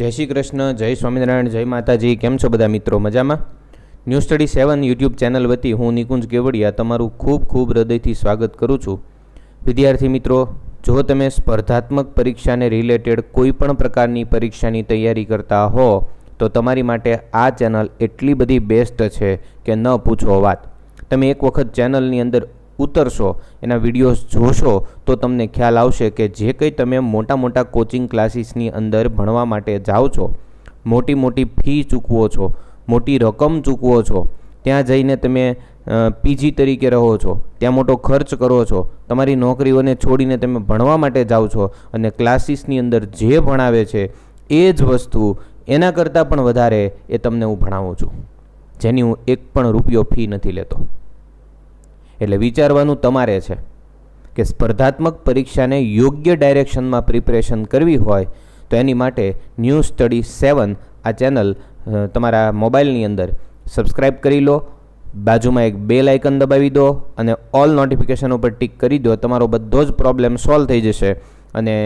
જય શ્રી કૃષ્ણ, જય સ્વામિનારાયણ, જય માતાજી. કેમ છો બધા મિત્રો? મજામાં? ન્યૂ સ્ટડી 7 યુટ્યુબ ચેનલ વતી હું નિકુંજ કેવડિયા તમારું ખૂબ ખૂબ હૃદયથી સ્વાગત કરું છું. વિદ્યાર્થી મિત્રો, જો તમે સ્પર્ધાત્મક પરીક્ષાને રિલેટેડ કોઈ પણ પ્રકારની પરીક્ષાની તૈયારી કરતા હો તો તમારી માટે આ ચેનલ એટલી બધી બેસ્ટ છે કે ન પૂછો વાત. તમે એક વખત ચેનલની અંદર ઉતરશો, એના વિડીયોઝ જોશો તો તમને ખ્યાલ આવશે કે જે કંઈ તમે મોટા મોટા કોચિંગ ક્લાસીસની અંદર ભણવા માટે જાઓ છો, મોટી મોટી ફી ચૂકવો છો, મોટી રકમ ચૂકવો છો, ત્યાં જઈને તમે પીજી તરીકે રહો છો, ત્યાં મોટો ખર્ચ કરો છો, તમારી નોકરીઓને છોડીને તમે ભણવા માટે જાઓ છો અને ક્લાસીસની અંદર જે ભણાવે છે એ જ વસ્તુ એના કરતાં પણ વધારે એ તમને હું ભણાવું છું, જેની હું એક પણ રૂપિયો ફી નથી લેતો. એટલે વિચારવાનું તમારે છે કે સ્પર્ધાત્મક પરીક્ષાને યોગ્ય ડાયરેક્શનમાં પ્રિપરેશન કરવી હોય તો એની માટે ન્યૂ સ્ટડી 7 આ ચેનલ તમારા મોબાઈલની અંદર સબસ્ક્રાઈબ કરી લો, બાજુમાં એક બેલ આઇકન દબાવી દો અને ઓલ નોટિફિકેશન ઉપર ટિક કરી દો. તમારો બધો જ પ્રોબ્લેમ સોલ્વ થઈ જશે અને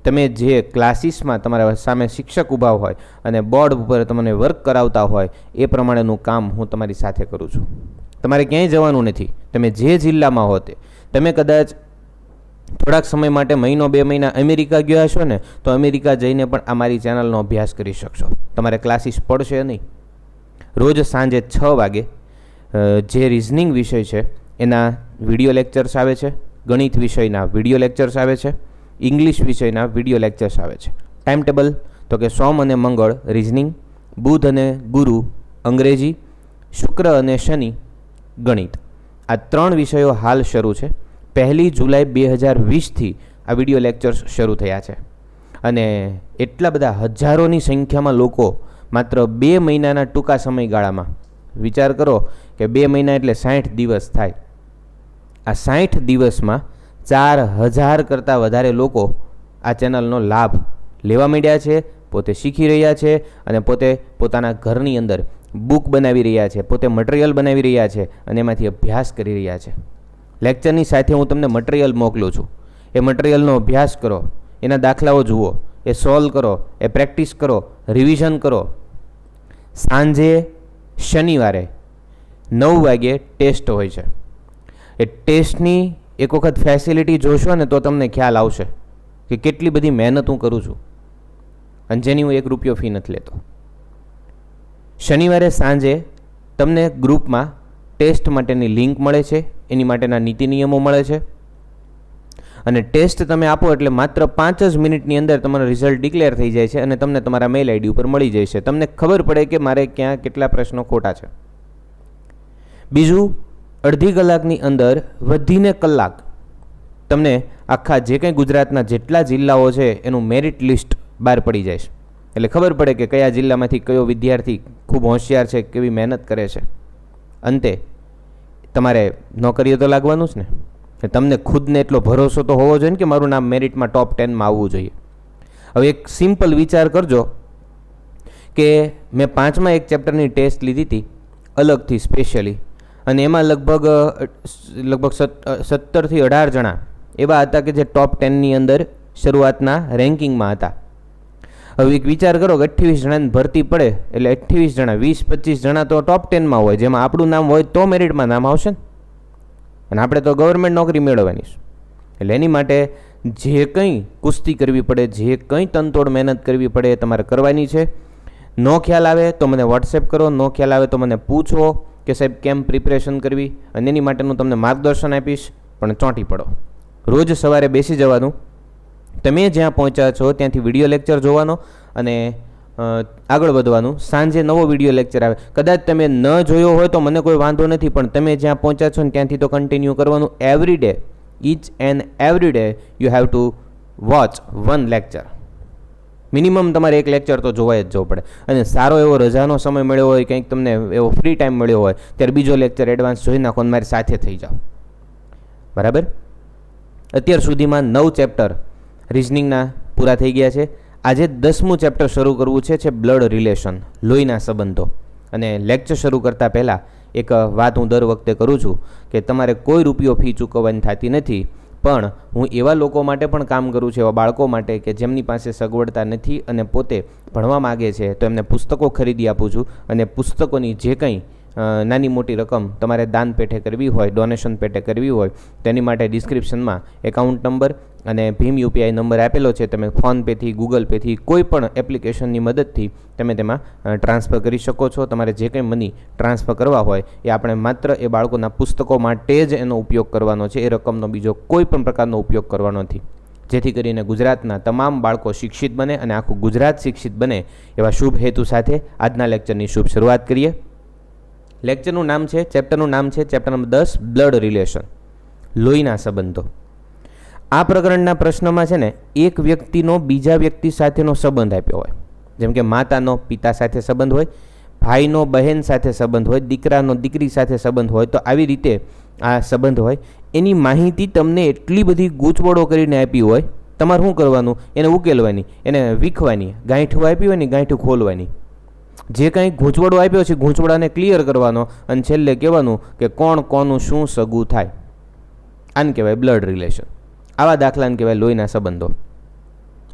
તમે જે ક્લાસીસમાં તમારા સામે શિક્ષક ઊભા હોય અને બોર્ડ ઉપર તમને વર્ક કરાવતા હોય એ પ્રમાણેનું કામ હું તમારી સાથે કરું છું. તમારે ક્યાંય જવાનું નથી. તમે જે જિલ્લામાં હો તે, તમે કદાચ થોડાક સમય માટે મહિનો 2 મહિના અમેરિકા ગયા હશો ને તો અમેરિકા જઈને પણ આ મારી ચેનલનો અભ્યાસ કરી શકશો. તમારે ક્લાસીસ પડશે નહીં. રોજ સાંજે 6 વાગે જે રિઝનિંગ વિષય છે એના વિડીયો લેક્ચર્સ આવે છે, ગણિત વિષયના વિડીયો લેક્ચર્સ આવે છે, ઇંગ્લિશ વિષયના વિડીયો લેક્ચર્સ આવે છે. ટાઈમ ટેબલ તો કે સોમ અને મંગળ રિઝનિંગ, બુધ અને ગુરુ અંગ્રેજી, શુક્ર અને શનિ ગણિત. આ 3 વિષયો હાલ શરૂ છે. 1 જુલાઈ 2020થી આ વિડીયો લેક્ચર્સ શરૂ થયા છે અને એટલા બધા હજારોની સંખ્યામાં લોકો માત્ર 2 મહિનાના ટૂંકા સમયગાળામાં, વિચાર કરો કે 2 મહિના એટલે 60 દિવસ થાય. આ 60 દિવસમાં 4000 કરતાં વધારે લોકો આ ચેનલનો લાભ લેવા માંડ્યા છે, પોતે શીખી રહ્યા છે અને પોતે પોતાના ઘરની અંદર બુક બનાવી રહ્યા છે, પોતે મટીરિયલ બનાવી રહ્યા છે અને એમાંથી અભ્યાસ કરી રહ્યા છે. લેક્ચરની સાથે હું તમને મટીરિયલ મોકલું છું. એ મટીરિયલનો અભ્યાસ કરો, એના દાખલાઓ જુઓ, એ સોલ્વ કરો, એ પ્રેક્ટિસ કરો, રિવિઝન કરો. સાંજે શનિવારે 9 વાગ્યે ટેસ્ટ હોય છે. એ ટેસ્ટની એક વખત ફેસિલિટી જોશો ને તો તમને ખ્યાલ આવશે કે કેટલી બધી મહેનત હું કરું છું અને જેની હું 1 રૂપિયો ફી નથી લેતો. શનિવારે સાંજે તમને ગ્રુપમાં ટેસ્ટ માટેની લિંક મળે છે, એની માટેના નીતિ નિયમો મળે છે અને ટેસ્ટ તમે આપો એટલે માત્ર 5 જ મિનિટની અંદર તમારો રિઝલ્ટ ડિક્લેર થઈ જાય છે અને તમને તમારા મેલ આઈડી ઉપર મળી જાય છે. તમને ખબર પડે કે મારે ક્યાં કેટલા પ્રશ્નો ખોટા છે. બીજું, અડધી કલાકની અંદર વધીને કલાક તમને આખા જે કંઈ ગુજરાતના જેટલા જિલ્લાઓ છે એનું મેરિટ લિસ્ટ બહાર પડી જાય છે. એટલે ખબર પડે કે કયા જિલ્લામાંથી કયો વિદ્યાર્થી ખૂબ હોશિયાર છે, કેવી મહેનત કરે છે. અંતે તમારે નોકરીએ તો લાગવાનું જ ને. તમને ખુદને એટલો ભરોસો તો હોવો જોઈએ ને કે મારું નામ મેરિટમાં ટોપ 10માં આવવું જોઈએ. હવે એક સિમ્પલ વિચાર કરજો કે મેં 5મા એક ચેપ્ટરની ટેસ્ટ લીધી હતી અલગથી સ્પેશિયલી અને એમાં લગભગ 17 થી 18 જણા એવા હતા કે જે ટોપ 10ની અંદર શરૂઆતના રેન્કિંગમાં હતા. હવે એક વિચાર કરો કે 28 જણાની ભરતી પડે એટલે 28 જણા 20-25 જણા તો ટોપ 10માં હોય, જેમાં આપણું નામ હોય તો મેરિટમાં નામ આવશે ને. અને આપણે તો ગવર્મેન્ટ નોકરી મેળવવાની છે. એટલે એની માટે જે કંઈ કુસ્તી કરવી પડે, જે કંઈ તનતોડ મહેનત કરવી પડે એ તમારે કરવાની છે. નો ખ્યાલ આવે તો મને વોટ્સએપ કરો, નો ખ્યાલ આવે તો મને પૂછો કે સાહેબ કેમ પ્રિપરેશન કરવી, અને એની માટેનું તમને માર્ગદર્શન આપીશ. પણ ચોંટી પડો. રોજ સવારે બેસી જવાનું, તમે જ્યાં પહોંચ્યા છો ત્યાંથી વિડીયો લેક્ચર જોવાનો અને આગળ વધવાનું. સાંજે નવો વિડીયો લેક્ચર આવે, કદાચ તમે ન જોયો હોય તો મને કોઈ વાંધો નથી, પણ તમે જ્યાં પહોંચ્યા છો ને ત્યાંથી તો કન્ટિન્યુ કરવાનું. Every day, each and every day you have to watch 1 lecture. Minimum તમારે 1 લેક્ચર તો જોવાય જ જવું પડે. અને સારો એવો રજાનો સમય મળ્યો હોય, કંઈક તમને એવો ફ્રી ટાઈમ મળ્યો હોય ત્યારે બીજો લેક્ચર એડવાન્સ જોઈ નાખો અને મારી સાથે થઈ જાઓ. બરાબર? અત્યાર સુધીમાં 9 ચેપ્ટર રિઝનિંગના પૂરા થઈ ગયા છે. આજે 10મું ચેપ્ટર શરૂ કરવું છે બ્લડ રિલેશન, લોહીના સંબંધો. અને લેક્ચર શરૂ કરતાં પહેલાં એક વાત હું દર વખતે કરું છું કે તમારે કોઈ રૂપિયો ફી ચૂકવવાની થતી નથી, પણ હું એવા લોકો માટે પણ કામ કરું છું, એવા બાળકો માટે કે જેમની પાસે સગવડતા નથી અને પોતે ભણવા માગે છે, તો એમને પુસ્તકો ખરીદી આપું છું. અને પુસ્તકોની જે કંઈ નાની મોટી રકમ તમારે દાન પેટે કરવી હોય, ડોનેશન પેટે કરવી હોય, તેની માટે ડિસ્ક્રિપ્શનમાં એકાઉન્ટ નંબર અને ભીમ યુપીઆઈ નંબર આપેલો છે. તમે ફોનપેથી, ગૂગલ પેથી, કોઈ પણ એપ્લિકેશનની મદદથી તમે તેમાં ટ્રાન્સફર કરી શકો છો. તમારે જે કંઈ મની ટ્રાન્સફર કરવા હોય એ આપણે માત્ર એ બાળકોના પુસ્તકો માટે જ એનો ઉપયોગ કરવાનો છે. એ રકમનો બીજો કોઈ પણ પ્રકારનો ઉપયોગ કરવાનો નથી, જેથી કરીને ગુજરાતના તમામ બાળકો શિક્ષિત બને અને આખું ગુજરાત શિક્ષિત બને. એવા શુભ હેતુ સાથે આજના લેક્ચરની શુભ શરૂઆત કરીએ. લેક્ચરનું નામ છે, ચેપ્ટરનું નામ છે ચેપ્ટર નંબર 10, બ્લડ રિલેશન, લોહીના સંબંધો. આ પ્રકરણના પ્રશ્નમાં છે ને એક વ્યક્તિનો બીજા વ્યક્તિ સાથેનો સંબંધ આપ્યો હોય, જેમ કે માતાનો પિતા સાથે સંબંધ હોય, ભાઈનો બહેન સાથે સંબંધ હોય, દીકરાનો દીકરી સાથે સંબંધ હોય. તો આવી રીતે આ સંબંધ હોય, એની માહિતી તમને એટલી બધી ગૂંચવડો કરીને આપી હોય, તમારે શું કરવાનું? એને ઉકેલવાની, એને વીખવાની. ગાંઠું આપી હોય ને ગાંઠું ખોલવાની. જે કંઈ ગૂંચવડો આપ્યો છે ગૂંચવડાને ક્લિયર કરવાનો અને છેલ્લે કહેવાનું કે કોણ કોનું શું સગું થાય. આને કહેવાય બ્લડ રિલેશન. આવા દાખલાને કહેવાય લોહીના સંબંધો.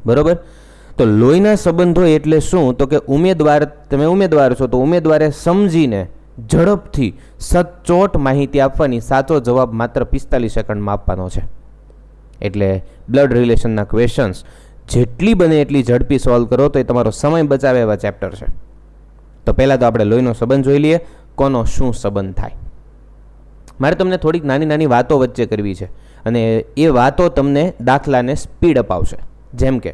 બરોબર? તો લોહીના સંબંધો એટલે શું? તો કે તમે ઉમેદવાર છો તો ઉમેદવારે સમજીને ઝડપથી સચોટ માહિતી આપવાની. સાચો જવાબ માત્ર 45 સેકન્ડમાં આપવાનો છે. એટલે બ્લડ રિલેશનના ક્વેશ્ચન્સ જેટલી બને એટલી ઝડપી સોલ્વ કરો તો એ તમારો સમય બચાવે એવા ચેપ્ટર છે. તો પહેલાં તો આપણે લોહીનો સંબંધ જોઈ લઈએ, કોનો શું સંબંધ થાય. મારે તમને થોડીક નાની નાની વાતો વચ્ચે કરવી છે અને એ વાતો તમને દાખલાને સ્પીડ અપ આવશે. જેમ કે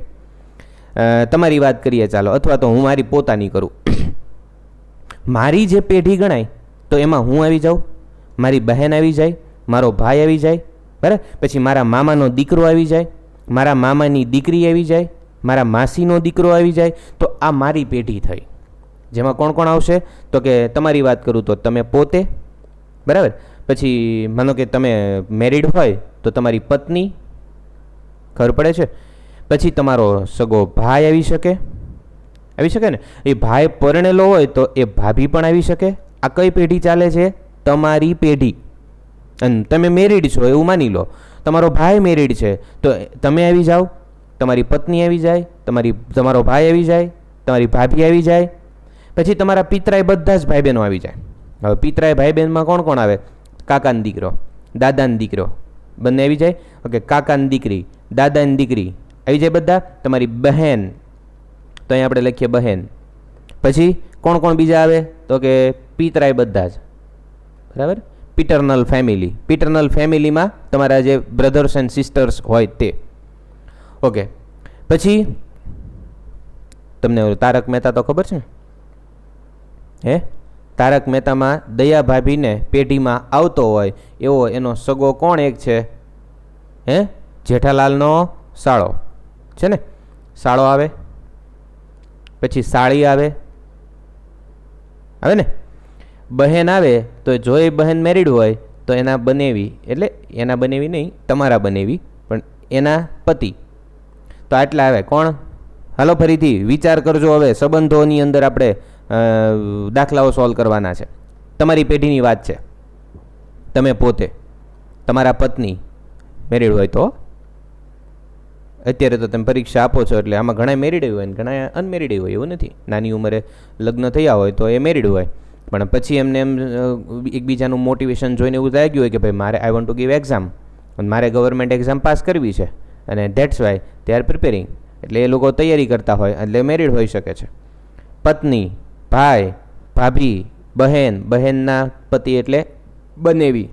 તમારી વાત કરીએ ચાલો, અથવા તો હું મારી પોતાની કરું. મારી જે પેઢી ગણાય તો એમાં હું આવી જાઉં, મારી બહેન આવી જાય, મારો ભાઈ આવી જાય, બરાબર? પછી મારા મામાનો દીકરો આવી જાય, મારા મામાની દીકરી આવી જાય, મારા માસીનો દીકરો આવી જાય. તો આ મારી પેઢી થઈ. જેમાં કોણ કોણ આવશે? તો કે તમારી વાત કરું તો તમે પોતે, બરાબર? પછી માનો કે તમે મેરિડ હોય તો તમારી પત્ની, ખબર પડે છે? પછી તમારો સગો ભાઈ આવી શકે ને? એ ભાઈ પરણેલો હોય તો એ ભાભી પણ આવી શકે. આ કઈ પેઢી ચાલે છે? તમારી પેઢી. અને તમે મેરિડ છો એવું માની લો, તમારો ભાઈ મેરિડ છે તો તમે આવી જાઓ, તમારી પત્ની આવી જાય, તમારો ભાઈ આવી જાય, તમારી ભાભી આવી જાય. પછી તમારા પિતરાય બધા જ ભાઈ બહેનો આવી જાય. હવે પિતરાય ભાઈ બહેનમાં કોણ કોણ આવે? કાકાનો દીકરો, દાદાનો દીકરો, બંને આવી જાય. ઓકે, કાકાની દીકરી, દાદાની દીકરી આવી જાય બધા. તમારી બહેન, તો અહીં આપણે લખીએ બહેન. પછી કોણ કોણ બીજા આવે? તો કે પિતરાય બધા જ, બરાબર? પિટર્નલ ફેમિલી. પિટર્નલ ફેમિલીમાં તમારા જે બ્રધર્સ એન્ડ સિસ્ટર્સ હોય તે. ઓકે, પછી તમને તારક મહેતા તો ખબર છે ને? તારક મહેતામાં દયા ભાભીને પેઢીમાં આવતો હોય એવો એનો સગો કોણ એક છે? જેઠાલાલનો સાળો છે ને? સાળો આવે, પછી સાળી આવે ને? બહેન આવે તો જો એ બહેન મેરિડ હોય તો એના બનેવી, એટલે એના બનેવી નહીં, તમારા બનેવી, પણ એના પતિ. તો આટલા આવે. કોણ? હાલો ફરીથી વિચાર કરજો. હવે સંબંધોની અંદર આપણે દાખલાઓ સોલ્વ કરવાના છે. તમારી પેઢીની વાત છે. તમે પોતે, તમારા પત્ની મેરિડ હોય તો, અત્યારે તો તમે પરીક્ષા આપો છો એટલે આમાં ઘણા મેરિડ હોય ને ઘણા અનમેરિડ હોય, એવું નથી. નાની ઉંમરે લગ્ન થયા હોય તો એ મેરિડ હોય, પણ પછી એમને એમ એકબીજાનું મોટિવેશન જોઈને એવું લાગ્યું હોય કે ભાઈ મારે I want to give exam, અને મારે ગવર્મેન્ટ એક્ઝામ પાસ કરવી છે અને that's why they are preparing. એટલે એ લોકો તૈયારી કરતા હોય એટલે મેરિડ હોઈ શકે છે. પત્ની, ભાઈ, ભાભી, બહેન, બહેનના પતિ એટલે બનેવી.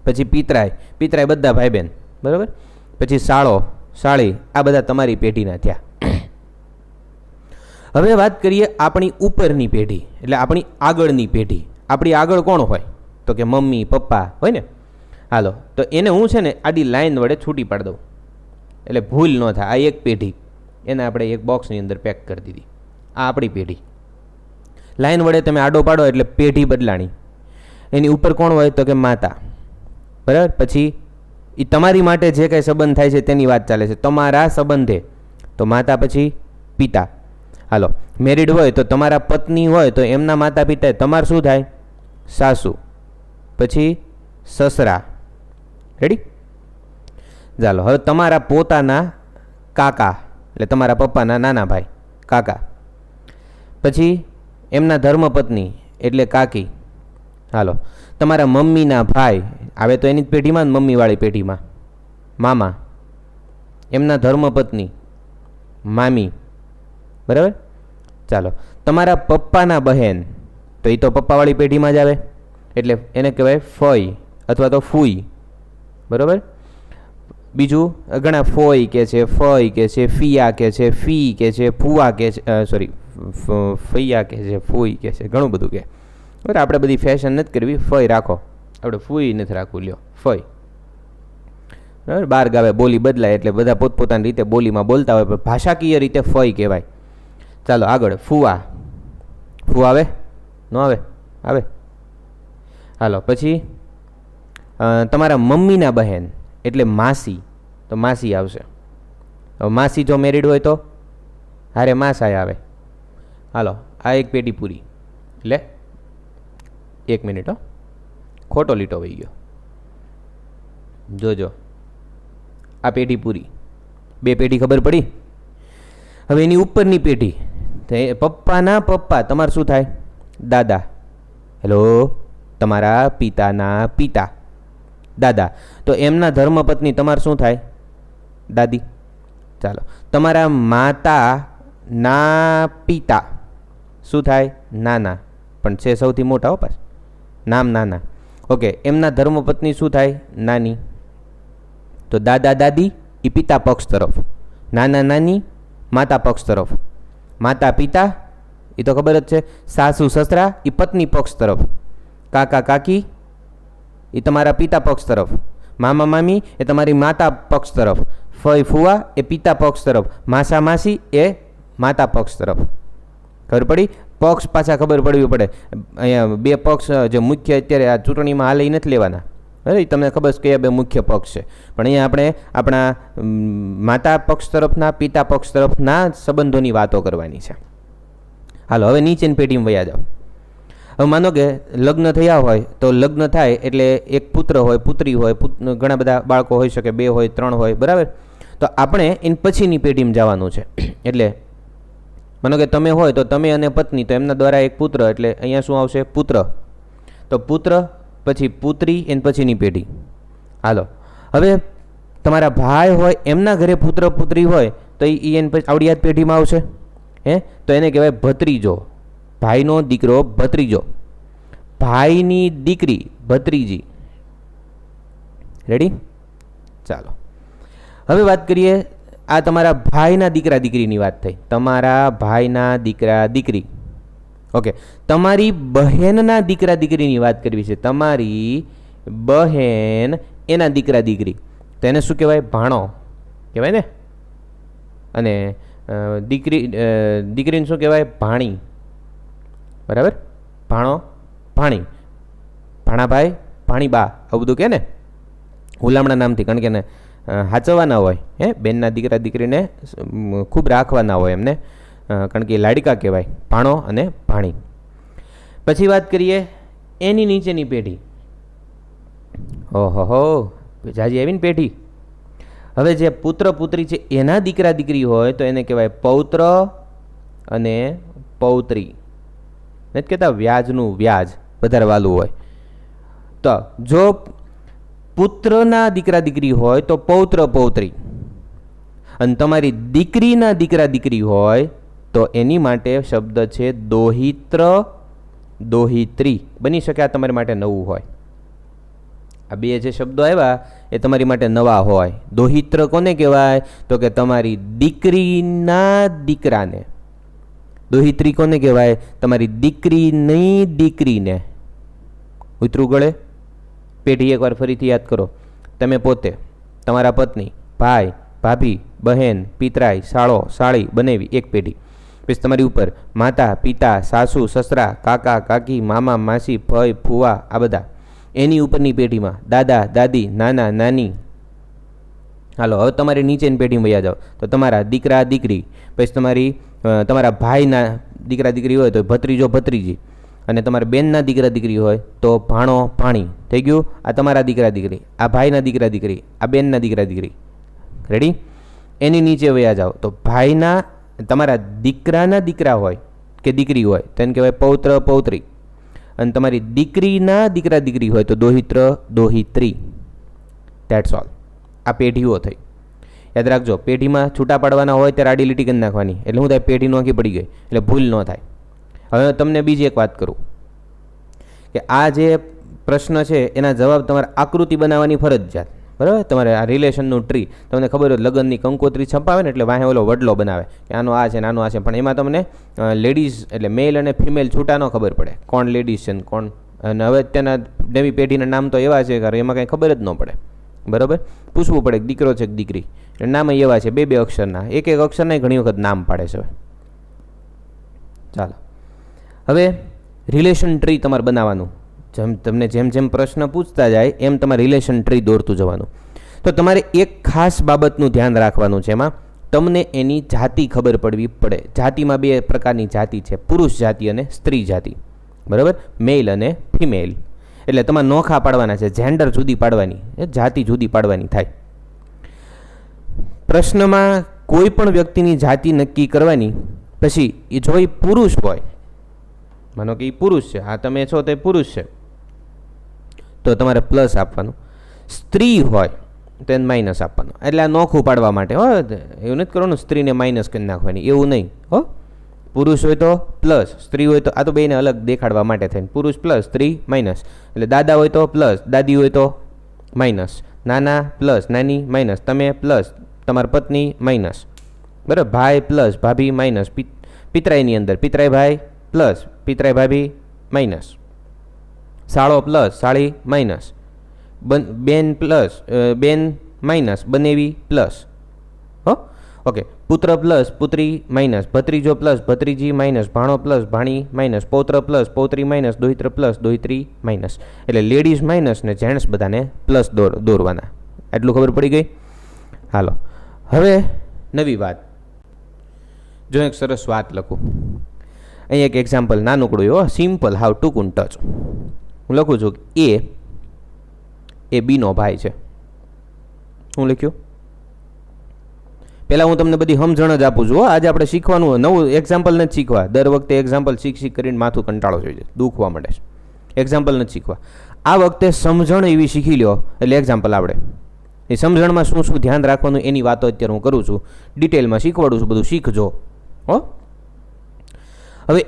પછી પિતરાય બધા ભાઈ બહેન, બરાબર? પછી સાળો, સાળી, આ બધા તમારી પેઢીના થયા. હવે વાત કરીએ આપણી ઉપરની પેઢી, એટલે આપણી આગળની પેઢી. આપણી આગળ કોણ હોય? તો કે મમ્મી, પપ્પા હોય ને? હાલો, તો એને હું છે ને આડી લાઈન વડે છૂટી પાડી દઉં એટલે ભૂલ ન થાય. આ એક પેઢી, એને આપણે એક બોક્સની અંદર પેક કરી દીધી. આ આપણી પેઢી. લાઈન વડે તમે આડો પાડો એટલે પેઢી બદલાણી. એની ઉપર કોણ હોય? તો કે માતા, બરાબર? પછી એ તમારી માટે જે કંઈ સંબંધ થાય છે તેની વાત ચાલે છે. તમારા સંબંધે તો માતા, પછી પિતા. હાલો, મેરિડ હોય તો તમારા પત્ની હોય તો એમના માતા પિતા, તમારે શું થાય? સાસુ, પછી સસરા. રેડી? ચાલો હવે તમારા પોતાના કાકા એટલે તમારા પપ્પાના નાના ભાઈ કાકા, પછી એમના ધર્મપત્ની એટલે કાકી. હાલો તમારા મમ્મીના ભાઈ આવે તો એની જ પેઢીમાં, મમ્મીવાળી પેઢીમાં મામા, એમના ધર્મપત્ની મામી. બરાબર. ચાલો તમારા પપ્પાના બહેન તો એ તો પપ્પાવાળી પેઢીમાં જ આવે એટલે એને કહેવાય ફઈ અથવા તો ફૂઈ. બરાબર. બીજું ઘણા ફોઈ કે છે, ફઈ કે છે, ફિયા કે છે, ફી કે છે, ફુવા કે છે, સોરી ફૈયા કે છે, ફૂઈ કે છે, ઘણું બધું કે. બરાબર. આપણે બધી ફેશન નથી કરવી, ફઈ રાખો, આપણે ફૂઈ નથી રાખવું, લ્યો ફઈ. બરાબર. બાર ગાવે બોલી બદલાય એટલે બધા પોતપોતાની રીતે બોલીમાં બોલતા હોય, પણ ભાષાકીય રીતે ફઈ કહેવાય. ચાલો આગળ ફુવા. ફુવા આવે ન આવે? આવે. હાલો પછી તમારા મમ્મીના બહેન એટલે માસી, તો માસી આવશે. હવે માસી જો મેરિડ હોય તો હારે માસાય આવે. હાલો આ એક પેઢી પૂરી. એટલે 1 મિનિટ હો, ખોટો લીટો વહી ગયો, જોજો. આ પેઢી પૂરી, 2 પેઢી ખબર પડી. હવે એની ઉપરની પેઢી પપ્પાના પપ્પા, તમારે શું થાય? દાદા. હેલો, તમારા પિતાના પિતા દાદા, તો એમના ધર્મપત્ની તમારે શું થાય? દાદી. ચાલો તમારા માતાના પિતા શું થાય? નાના, પણ છે સૌથી મોટા હો પાછ, નામ નાના. ઓકે, એમના ધર્મપત્ની શું થાય? નાની. તો દાદા દાદી એ પિતા પક્ષ તરફ, નાના નાની માતા પક્ષ તરફ, માતા પિતા એ તો ખબર જ છે, સાસુ સસરા એ પત્ની પક્ષ તરફ, કાકા કાકી એ તમારા પિતા પક્ષ તરફ, મામા મામી એ તમારી માતા પક્ષ તરફ, ફઈ ફુવા એ પિતા પક્ષ તરફ, માસા માસી એ માતા પક્ષ તરફ. ખબર પડી? પક્ષ પાછા ખબર પડવી પડે. અહીંયા 2 પક્ષ જે મુખ્ય અત્યારે આ ચૂંટણીમાં હાલે એ નથી લેવાના. અરે તમને ખબર છે કયા 2 મુખ્ય પક્ષ છે, પણ અહીંયા આપણે આપણા માતા પક્ષ તરફના, પિતા પક્ષ તરફના સંબંધોની વાતો કરવાની છે. હાલો હવે નીચેની પેઢીમાં વયા જાઓ. હવે માનો કે લગ્ન થયા હોય તો લગ્ન થાય એટલે એક પુત્ર હોય, પુત્રી હોય, ઘણા બધા બાળકો હોઈ શકે, 2 હોય, 3 હોય. બરાબર. તો આપણે એની પછીની પેઢીમાં જવાનું છે. એટલે માનો કે તમે હોય તો તમે અને પત્ની, તો એમના દ્વારા એક પુત્ર, એટલે અહીંયા શું આવશે? પુત્ર. તો પુત્ર પછી પુત્રી, એની પછીની પેઢી. હાલો હવે તમારા ભાઈ હોય એમના ઘરે પુત્ર પુત્રી હોય તો એ એની પછી આવડી યાદ પેઢીમાં આવશે. તો એને કહેવાય ભત્રીજો. ભાઈનો દીકરો ભત્રીજો, ભાઈની દીકરી ભત્રીજી. રેડી? ચાલો હવે વાત કરીએ. આ તમારા ભાઈના દીકરા દીકરીની વાત થઈ, તમારા ભાઈના દીકરા દીકરી. ઓકે, તમારી બહેનના દીકરા દીકરીની વાત કરવી છે. તમારી બહેન એના દીકરા દીકરી, તો એને શું કહેવાય? ભાણો કહેવાય ને. અને દીકરીને શું કહેવાય? ભાણી. બરાબર. ભાણો ભાણી, ભાણાભાઈ ભાણીબા, આવું બધું કે ને હુલામણા નામથી, કારણ કે એને હાચવવાના હોય. બેનના દીકરા દીકરીને ખૂબ રાખવાના હોય એમને, કારણ કે લાડકા કહેવાય, ભાણો અને ભાણી. પછી વાત કરીએ એની નીચેની પેઢી. ઓહો, જાજી આવીને પેઢી. હવે જે પુત્ર પુત્રી છે એના દીકરા દીકરી હોય તો એને કહેવાય પૌત્ર અને પૌત્રી. નથી કહેતા વ્યાજનું વ્યાજ વધારે વાલું હોય. તો જો પુત્રના દીકરા દીકરી હોય તો પૌત્ર પૌત્રી, અને તમારી દીકરીના દીકરા દીકરી હોય તો એની માટે શબ્દ છે દોહિત્ર દોહિત્રી. બની શકે આ તમારી માટે નવું હોય. આ 2 જે શબ્દો આવ્યા એ તમારી માટે નવા હોય. દોહિત્ર કોને કહેવાય? તો કે તમારી દીકરીના દીકરાને. દોહિત્રી કોને કહેવાય? તમારી દીકરીની દીકરીને. ઉતરું ગળે. પેઢી એકવાર ફરીથી યાદ કરો. તમે પોતે, તમારા પત્ની, ભાઈ, ભાભી, બહેન, પિતરાઈ, સાળો, સાળી, બનેવી, એક પેઢી. પછી તમારી ઉપર માતા, પિતા, સાસુ, સસરા, કાકા, કાકી, મામા, માસી, ફઈ, ફુવા, આ બધા. એની ઉપરની પેઢીમાં દાદા, દાદી, નાના, નાની. હાલો હવે તમારી નીચેની પેઢીમાં વયા જાઓ તો તમારા દીકરા દીકરી, પછી તમારા ભાઈના દીકરા દીકરી હોય તો ભત્રીજો ભત્રીજી, અને તમારા બેનના દીકરા દીકરી હોય તો ભાણો ભાણી. થઈ ગયું. આ તમારા દીકરા દીકરી, આ ભાઈના દીકરા દીકરી, આ બેનના દીકરા દીકરી. રેડી? એની નીચે વયા જાઓ તો ભાઈના તમારા દીકરાના દીકરા હોય કે દીકરી હોય તેને કહેવાય પૌત્ર પૌત્રી, અને તમારી દીકરીના દીકરા દીકરી હોય તો દોહિત્ર દોહિત્રી. That's all. આ પેઢીઓ થઈ. યાદ રાખજો, પેઢીમાં છૂટા પાડવાના હોય ત્યારે આડી લીટી કરી નાખવાની, એટલે હું થાય પેઢી નોખી પડી ગઈ, એટલે ભૂલ ન થાય. હવે તમને બીજી એક વાત કરું કે આ જે પ્રશ્ન છે એના જવાબ તમારે આકૃતિ બનાવવાની ફરજિયાત. બરાબર? તમારે આ રિલેશનનું ટ્રી તમને ખબર હોય, લગ્નની કંકોત્રી છપાવે ને એટલે વાહે ઓલો વડલો બનાવે કે આનો આ છે ને આનો આ છે, પણ એમાં તમને લેડીઝ એટલે મેલ અને ફિમેલ છૂટા ન ખબર પડે, કોણ લેડીઝ છે ને કોણ. અને હવે અત્યારના નવી પેઢીના નામ તો એવા છે કે એમાં કંઈ ખબર જ ન પડે. બરાબર? પૂછવું પડે કે દીકરો છે કે દીકરી. નામ એવા છે, બે અક્ષરના, એક અક્ષરના ઘણી વખત નામ પાડે છે. ચાલો, હવે રિલેશન ટ્રી તમારે બનાવવાનું. તમને જેમ જેમ પ્રશ્ન પૂછતા જાય એમ તમારે રિલેશન ટ્રી દોરતું જવાનું. તો તમારે એક ખાસ બાબતનું ધ્યાન રાખવાનું છે. એમાં તમને એની જાતિ ખબર પડવી પડે. જાતિમાં બે પ્રકારની જાતિ છે, પુરુષ જાતિ અને સ્ત્રી જાતિ. બરાબર? મેલ અને ફિમેલ. એટલે તમારે નોખા પાડવાના છે, જેન્ડર જુદી પાડવાની, જાતિ જુદી પાડવાની થાય. પ્રશ્નમાં કોઈ પણ વ્યક્તિની જાતિ નક્કી કરવાની, પછી એ જો એ પુરુષ હોય, માનો કે એ પુરુષ છે, આ તમે છો તે પુરુષ છે, તો તમારે પ્લસ આપવાનું. સ્ત્રી હોય તો એને માઇનસ આપવાનું. એટલે આ નોખું પાડવા માટે હો, એવું નથી કરવાનું સ્ત્રીને માઇનસ કરી નાખવાની, એવું નહીં હો. પુરુષ હોય તો પ્લસ, સ્ત્રી હોય તો, આ તો બેને અલગ દેખાડવા માટે થઈને પુરુષ પ્લસ સ્ત્રી માઇનસ. એટલે દાદા હોય તો પ્લસ, દાદી હોય તો માઇનસ, નાના પ્લસ નાની માઇનસ, તમે પ્લસ તમારી પત્ની માઇનસ. બરાબર? ભાઈ પ્લસ ભાભી માઇનસ, પિતરાઈની અંદર પિતરાઈ ભાઈ પ્લસ પિતરાઈ ભાભી માઇનસ, સાળો પ્લસ સાળી માઇનસ, બેન પ્લસ બેન માઇનસ, બનેવી પ્લસ. હો, ઓકે. પુત્ર પ્લસ પુત્રી માઇનસ, ભત્રીજો પ્લસ ભત્રીજી માઇનસ, ભાણો પ્લસ ભાણી માઇનસ, પૌત્ર પ્લસ પૌત્રી માઇનસ, દોહિત્ર પ્લસ દોહિત્રી માઇનસ. એટલે લેડીઝ માઇનસ ને જેન્ટ્સ બધાને પ્લસ દોરવાના. એટલું ખબર પડી ગઈ? હાલો, હવે નવી વાત. જો એક સરસ વાત લખું. અહીં એક એક્ઝામ્પલ નાનકડું એવો, સિમ્પલ, હાવ ટૂંકું ટચ. હું લખું છું કે એ બીનો ભાઈ છે. હું લખ્યું? પહેલાં હું તમને બધી સમજણ જ આપું છું. આજે આપણે શીખવાનું નવું એક્ઝામ્પલ નથી શીખવા. દર વખતે એક્ઝામ્પલ શીખ કરીને માથું કંટાળો થઈ જાય, દુખવા માંડે છે. એક્ઝામ્પલ નથી શીખવા. આ વખતે સમજણ એવી શીખી લો એટલે એક્ઝામ્પલ આવડે. એ સમજણમાં શું શું ધ્યાન રાખવાનું એની વાતો અત્યારે હું કરું છું, ડિટેલમાં શીખવાડું છું, બધું શીખજો હો. હવે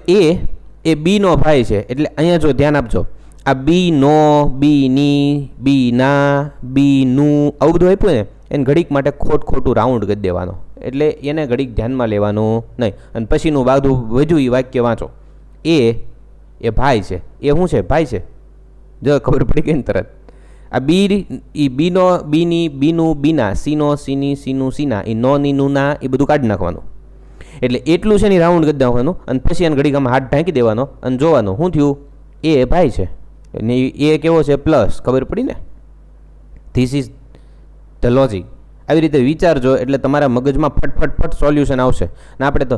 એ બીનો ભાઈ છે, એટલે અહીંયા જો ધ્યાન આપજો, આ બીનો, બીની, બીના, બીનું આવું બધું આપ્યું ને, એને ઘડીક માટે ખોટું રાઉન્ડ કરી દેવાનો, એટલે એને ઘડીક ધ્યાનમાં લેવાનું નહીં. અને પછીનું વધુ એ વાક્ય વાંચો. એ ભાઈ છે. એ શું છે? ભાઈ છે. જો ખબર પડી ગઈ ને તરત. આ બી, એ બીનો, બીની, બીનું, બીના, સીનો, સીની, સીનું, સીના, એ નો, નીનું, ના, એ બધું કાઢી નાખવાનું. એટલે એટલું છે ને રાઉન્ડ કરી નાખવાનું, અને પછી એને ઘડીક આમાં હાથ ઢાંકી દેવાનો અને જોવાનું શું થયું. એ ભાઈ છે ને એ કેવો છે? પ્લસ. ખબર પડી ને? This is the logic. આવી રીતે વિચારજો એટલે તમારા મગજમાં ફટ સોલ્યુશન આવશે. ને આપણે તો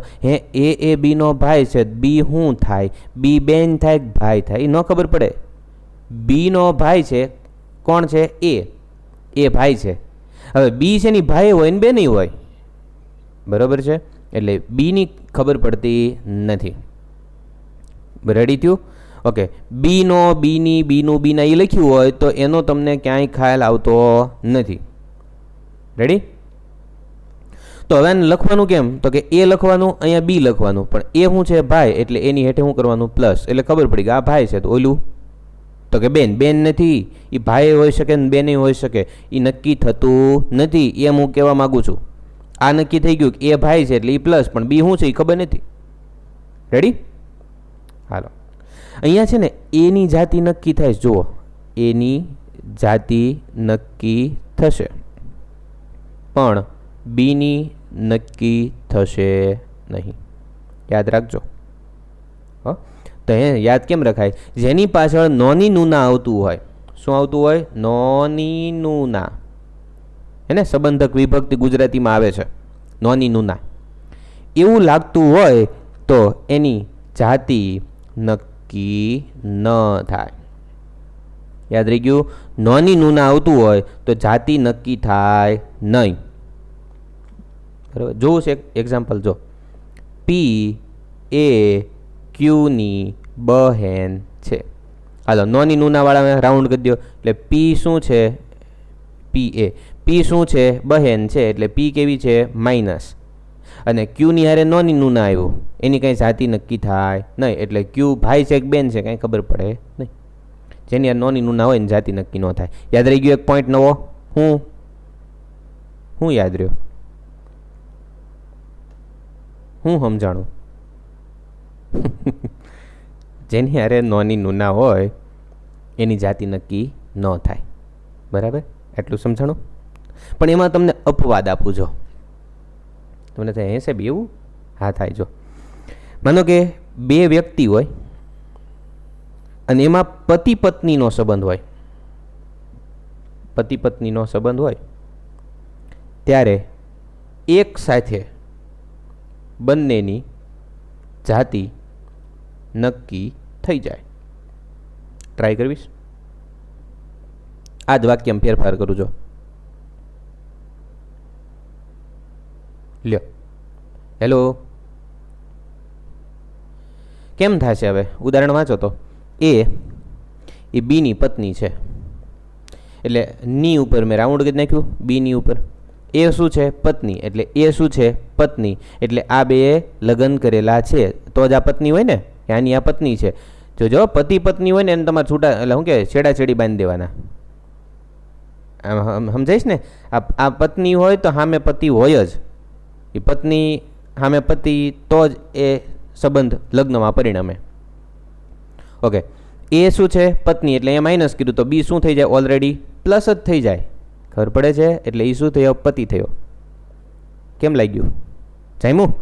એ બીનો ભાઈ છે, બી શું થાય? બી બેન થાય ભાઈ થાય? એ ન ખબર પડે. બીનો ભાઈ છે, કોણ છે? એ ભાઈ છે. હવે બી છે ને ભાઈ હોય ને બે નહીં હોય. બરાબર છે? એટલે બીની ખબર પડતી નથી. રેડી થયું? ઓકે. બીનો, બીની, બીનું, બીના એ લખ્યું હોય તો એનો તમને ક્યાંય ખ્યાલ આવતો નથી. રેડી? તો હવે લખવાનું કેમ? તો કે એ લખવાનું, અહીંયા બી લખવાનું, પણ એ શું છે? ભાઈ. એટલે એની હેઠે શું કરવાનું? પ્લસ. એટલે ખબર પડી કે આ ભાઈ છે. તો ઓલું તો કે બેન નથી. એ ભાઈ હોઈ શકે ને બેન હોઈ શકે, એ નક્કી થતું નથી. એમ હું કહેવા માગું છું. આ નક્કી થઈ ગયું કે એ ભાઈ છે એટલે એ પ્લસ, પણ બી શું છે એ ખબર નથી. રેડી? હાલો, અહીંયા છે ને એની જાતિ નક્કી થાય. જુઓ, એની જાતિ નક્કી થશે, પણ બીની નક્કી થશે નહીં. યાદ રાખજો. તો યાદ કેમ રખાય? જેની પાછળ નોની નુના આવતું હોય. શું આવતું હોય? નોની નુના. એને સંબંધક વિભક્તિ ગુજરાતીમાં આવે છે, નોની નુના. એવું લાગતું હોય તો એની જાતિ નક્કી ન થાય. યાદ રહી ગયું? નોની નુના આવતું હોય તો જાતિ નક્કી થાય નહીં. બરાબર. જોવું છે એક એક્ઝામ્પલ. જો પી એ ક્યુની બહેન છે. હાલો નોની નૂનાવાળા રાઉન્ડ કરી દો. એટલે પી શું છે? પી શું છે? બહેન છે. એટલે પી કેવી છે? માઇનસ. અને ક્યુની હારે નોની નૂના આવ્યું, એની કંઈ જાતિ નક્કી થાય નહીં. એટલે ક્યુ ભાઈ છે કે બેન છે કંઈ ખબર પડે નહીં. જેની યાર નોની નૂના હોય ને જાતિ નક્કી ન થાય. યાદ રહી ગયો એક પોઈન્ટ નવો. હું યાદ રહ્યો? હું સમજાણું? જેની હારે નોની નૂના હોય એની જાતિ નક્કી ન થાય. બરાબર, એટલું સમજાણું. પણ એમાં તમને અપવાદ આપું. જો તમને થાય હે સાહેબ એવું? હા થાય. જો માનો કે બે વ્યક્તિ હોય અને એમાં પતિ પત્નીનો સંબંધ હોય. પતિ પત્નીનો સંબંધ હોય ત્યારે એક સાથે બંનેની જાતિ નક્કી થઈ જાય. ટ્રાય કરવીશ? આ જ વાક્યમાં ફેરફાર કરું. જો લ્યો. હેલો, કેમ થશે હવે? ઉદાહરણ વાંચો તો. એ બીની પત્ની છે. એટલે ની ઉપર મેં રાઉન્ડ કરી નાખ્યું. બીની ઉપર એ શું છે? પત્ની. એટલે એ શું છે? પત્ની. એટલે આ બે લગ્ન કરેલા છે તો જ આ પત્ની હોય ને. આની આ પત્ની છે. જો પતિ પત્ની હોય ને એને તમારે છૂટા એટલે શું કે છેડાછેડી બાંધી દેવાના. સમજાઈશ ને? આ પત્ની હોય તો સામે પતિ હોય જ. એ પત્ની સામે પતિ તો જ એ સંબંધ લગ્નમાં પરિણમે. ઓકે, એ શું છે? પત્ની. એટલે એ માઇનસ કીધું તો બી શું થઈ જાય? ઓલરેડી પ્લસ જ થઈ જાય. ખબર પડે છે? એટલે એ શું થયો? પતિ થયો. કેમ લાગ્યું? જામ્યું?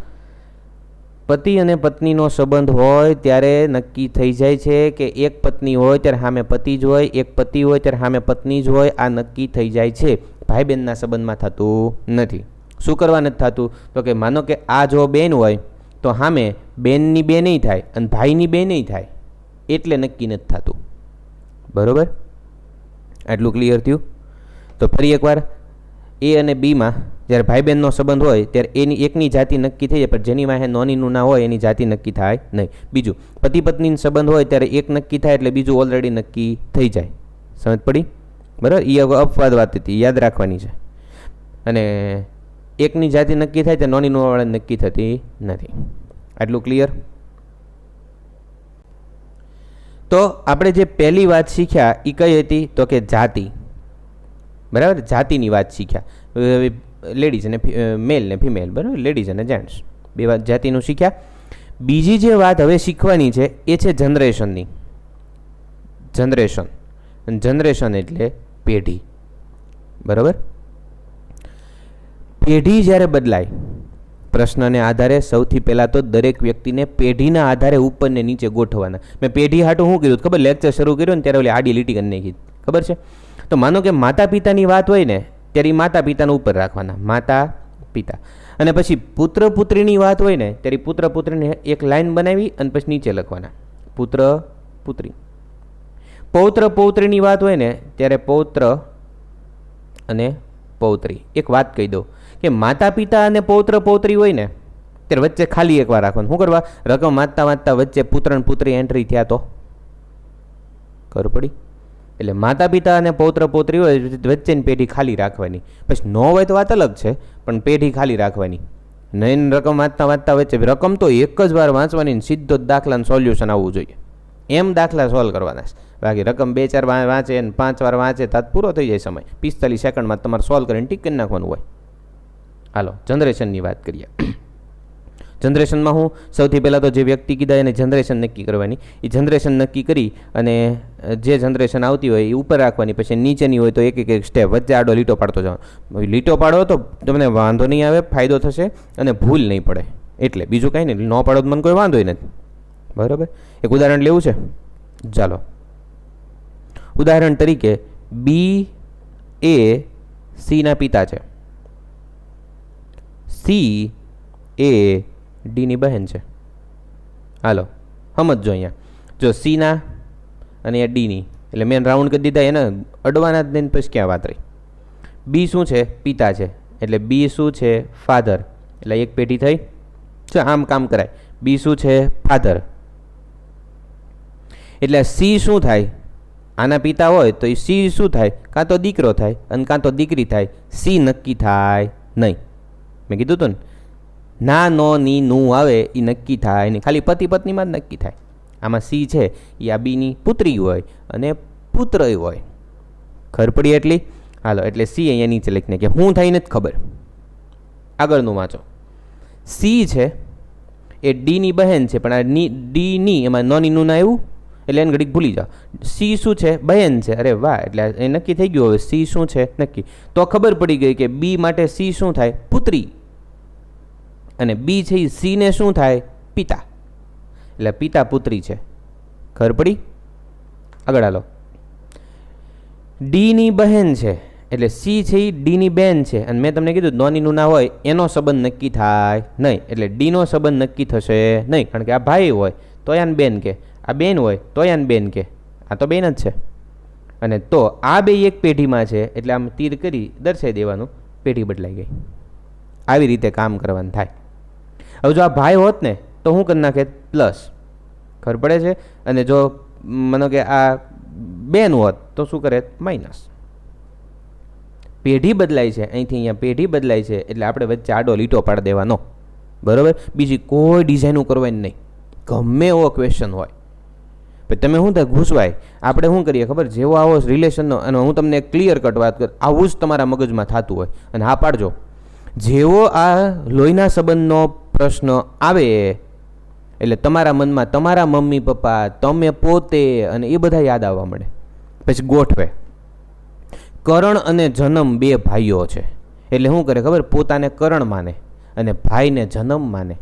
પતિ અને પત્નીનો સંબંધ હોય ત્યારે નક્કી થઈ જાય છે કે એક પત્ની હોય ત્યારે સામે પતિ જ હોય, એક પતિ હોય ત્યારે સામે પત્ની જ હોય. આ નક્કી થઈ જાય છે. ભાઈ બહેનના સંબંધમાં થતું નથી. શું કરવા નથી થતું? તો કે માનો કે આ જો બેન હોય તો સામે બેનની બે નહીં થાય અને ભાઈની બે નહીં થાય. એટલે નક્કી નથી થતું. બરાબર, આટલું ક્લિયર થયું? તો ફરી એકવાર, એ અને બીમાં જ્યારે ભાઈ બહેનનો સંબંધ હોય ત્યારે એની એકની જાતિ નક્કી થઈ જાય, પણ જેની વાહે નોની નૂના હોય એની જાતિ નક્કી થાય નહીં. બીજું, પતિ પત્નીનો સંબંધ હોય ત્યારે એક નક્કી થાય એટલે બીજું ઓલરેડી નક્કી થઈ જાય. સમજ પડી? બરાબર. એ અપવાદ વાત હતી, યાદ રાખવાની છે. અને એકની જાતિ નક્કી થાય તો નોની નૂનાવાળા નક્કી થતી નથી. આટલું ક્લિયર? તો આપણે જે પહેલી વાત શીખ્યા એ કઈ હતી? તો કે જાતિ. બરાબર, જાતિની વાત શીખ્યા. લેડીઝ અને મેલ ને ફિમેલ. બરાબર, લેડીઝ અને જેન્ટ્સ બે વાત જાતિનું શીખ્યા. બીજી જે વાત હવે શીખવાની છે એ છે જનરેશનની. જનરેશન એટલે પેઢી. બરાબર, પેઢી જ્યારે બદલાય પ્રશ્નને આધારે સૌથી પહેલાં તો દરેક વ્યક્તિને પેઢીના આધારે ઉપર ને નીચે ગોઠવવાના. મેં પેઢી હાટું શું કર્યું? ખબર? લેક્ચર શરૂ કર્યો ને ત્યારે ઓલી આડી લીટી કરી નાખી. ખબર છે? તો માનો કે માતા પિતાની વાત હોય ને ત્યારે માતા પિતાને ઉપર રાખવાના. માતા પિતા. અને પછી પુત્ર પુત્રીની વાત હોય ને ત્યારે પુત્ર પુત્રીને એક લાઈન બનાવી અને પછી નીચે લખવાના પુત્ર પુત્રી. પૌત્ર પૌત્રીની વાત હોય ને ત્યારે પૌત્ર અને પૌત્રી. એક વાત કહી દઉં કે માતા પિતા અને પૌત્ર પૌત્રી હોય ને ત્યારે વચ્ચે ખાલી એકવાર રાખવાનું. શું કરવા? રકમ વાંચતા વાંચતા વચ્ચે પુત્ર અને પુત્રી એન્ટ્રી થયા તો ખબર પડી? એટલે માતા પિતા અને પૌત્ર પૌત્રી હોય વચ્ચેની પેઢી ખાલી રાખવાની. પછી ન હોય તો વાત અલગ છે, પણ પેઢી ખાલી રાખવાની. નહીં રકમ વાંચતા વાંચતા વચ્ચે રકમ તો એક જ વાર વાંચવાની, સીધો જ દાખલાનું સોલ્યુશન આવવું જોઈએ. એમ દાખલા સોલ્વ કરવાના. બાકી રકમ 2-4 વાંચે અને 5 વાર વાંચે તો પૂરો થઈ જાય સમય. 45 સેકન્ડમાં તમારે સોલ્વ કરીને ટીક કરી નાખવાનું હોય. હાલો જનરેશનની વાત કરીએ. જનરેશનમાં હું સૌથી પહેલાં તો જે વ્યક્તિ કીધા એને જનરેશન નક્કી કરવાની. એ જનરેશન નક્કી કરી અને જે જનરેશન આવતી હોય એ ઉપર રાખવાની. પછી નીચેની હોય તો એક એક સ્ટેપ વચ્ચે આડો લીટો પાડતો જવાનો. લીટો પાડો તો તમને વાંધો નહીં આવે, ફાયદો થશે અને ભૂલ નહીં પડે. એટલે બીજું કાંઈ નહીં. ન પાડો તો મને કોઈ વાંધો નથી. બરાબર, એક ઉદાહરણ લેવું છે. ચાલો, ઉદાહરણ તરીકે બી એ સીના પિતા છે, સી એ ડીની બહેન છે. હાલો સમજો અહીંયા. જો સીના અને એ ડીની એટલે મેન રાઉન્ડ કરી દીધા, એને અડવાના જ દઈને પછી ક્યાં વાત રહી. બી શું છે? પિતા છે. એટલે બી શું છે? ફાધર. એટલે એક પેઢી થઈ. જો આમ કામ કરાય. બી શું છે? ફાધર. એટલે સી શું થાય? આના પિતા હોય તો એ સી શું થાય? કાં તો દીકરો થાય અને કાં તો દીકરી થાય. સી નક્કી થાય નહીં. મેં કીધું હતું ને, ના નો ની નું આવે એ નક્કી થાય નહીં, ખાલી પતિ પત્નીમાં જ નક્કી થાય. આમાં સી છે એ આ બીની પુત્રી હોય અને પુત્ર હોય. ખબર પડી એટલી? હાલો, એટલે સી અહીંયા નીચે લખીને કે હું થાય નથી ખબર. આગળનું વાંચો. સી છે એ ડીની બહેન છે, પણ આ ડીની એમાં નોની નું ના આવ્યું એટલે એને ઘડીક ભૂલી જાઓ. સી શું છે? બહેન છે. અરે વાહ, એટલે એ નક્કી થઈ ગયું. હવે સી શું છે નક્કી. તો ખબર પડી ગઈ કે બી માટે સી શું થાય? પુત્રી. અને બી છે એ સીને શું થાય? પિતા. એટલે પિતા પુત્રી છે. ખબર પડી? આગળ હાલો. ડીની બહેન છે એટલે સી છે એ ડીની બેન છે, અને મેં તમને કીધું નોનીનું ના હોય એનો સંબંધ નક્કી થાય નહીં. એટલે ડીનો સંબંધ નક્કી થશે નહીં, કારણ કે આ ભાઈ હોય તો આને બેન કે, આ બેન હોય તો આને બેન કે, આ તો બેન જ છે. અને તો આ બે એક પેઢીમાં છે એટલે આમ તીર કરી દર્શાવી દેવાનું, પેઢી બદલાઈ ગઈ. આવી રીતે કામ કરવાનું થાય. હવે જો આ ભાઈ હોત ને તો હું કરી નાખે પ્લસ, ખબર પડે છે. અને જો માનો કે આ બેન હોત તો શું કરે? માઇનસ. પેઢી બદલાય છે, અહીંથી અહીંયા પેઢી બદલાય છે એટલે આપણે વચ્ચે આડો લીટો પાડી દેવાનો, બરાબર? બીજી કોઈ ડિઝાઇનો કરવાની નહીં, ગમે એવો ક્વેશ્ચન હોય. પછી તમે શું થાય? ઘૂસવાય. આપણે શું કરીએ ખબર? જેવો આવો રિલેશનનો, અને હું તમને ક્લિયર કટ વાત કરું, આવું જ તમારા મગજમાં થતું હોય. અને હા પાડજો, જેવો આ લોહીના સંબંધનો પ્રશ્ન આવે એટલે તમારા મનમાં તમારા મમ્મી પપ્પા, તમે પોતે અને એ બધા યાદ આવવા મળે. પછી ગોઠવે. કરણ અને જન્મ બે ભાઈઓ છે એટલે શું કરે ખબર? પોતાને કરણ માને અને ભાઈને જન્મ માને,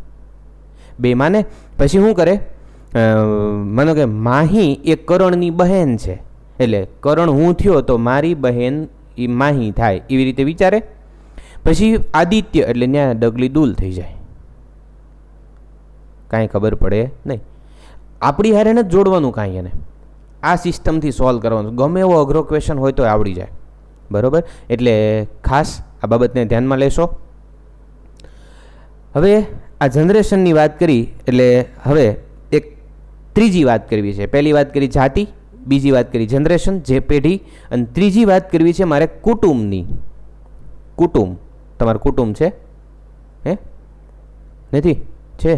બે માને. પછી શું કરે? માનો કે માહી એ કરણની બહેન છે એટલે કરણ હું થયો તો મારી બહેન એ માહી થાય, એવી રીતે વિચારે. પછી આદિત્ય એટલે ત્યાં ડગલી દૂલ થઈ જાય, કાંઈ ખબર પડે નહીં. આપણી હારે નથી જોડવાનું કાંઈ, એને આ સિસ્ટમથી સોલ્વ કરવાનું. ગમે એવો અઘરો ક્વેશ્ચન હોય તો આવડી જાય, બરાબર? એટલે ખાસ આ બાબતને ધ્યાનમાં લેશો. હવે આ જનરેશનની વાત કરી એટલે હવે એક ત્રીજી વાત કરવી છે. પહેલી વાત કરી જાતિ, બીજી વાત કરી જનરેશન જે પેઢી, અને ત્રીજી વાત કરવી છે મારે કુટુંબની. કુટુંબ, તમારું કુટુંબ છે? હે નથી? છે.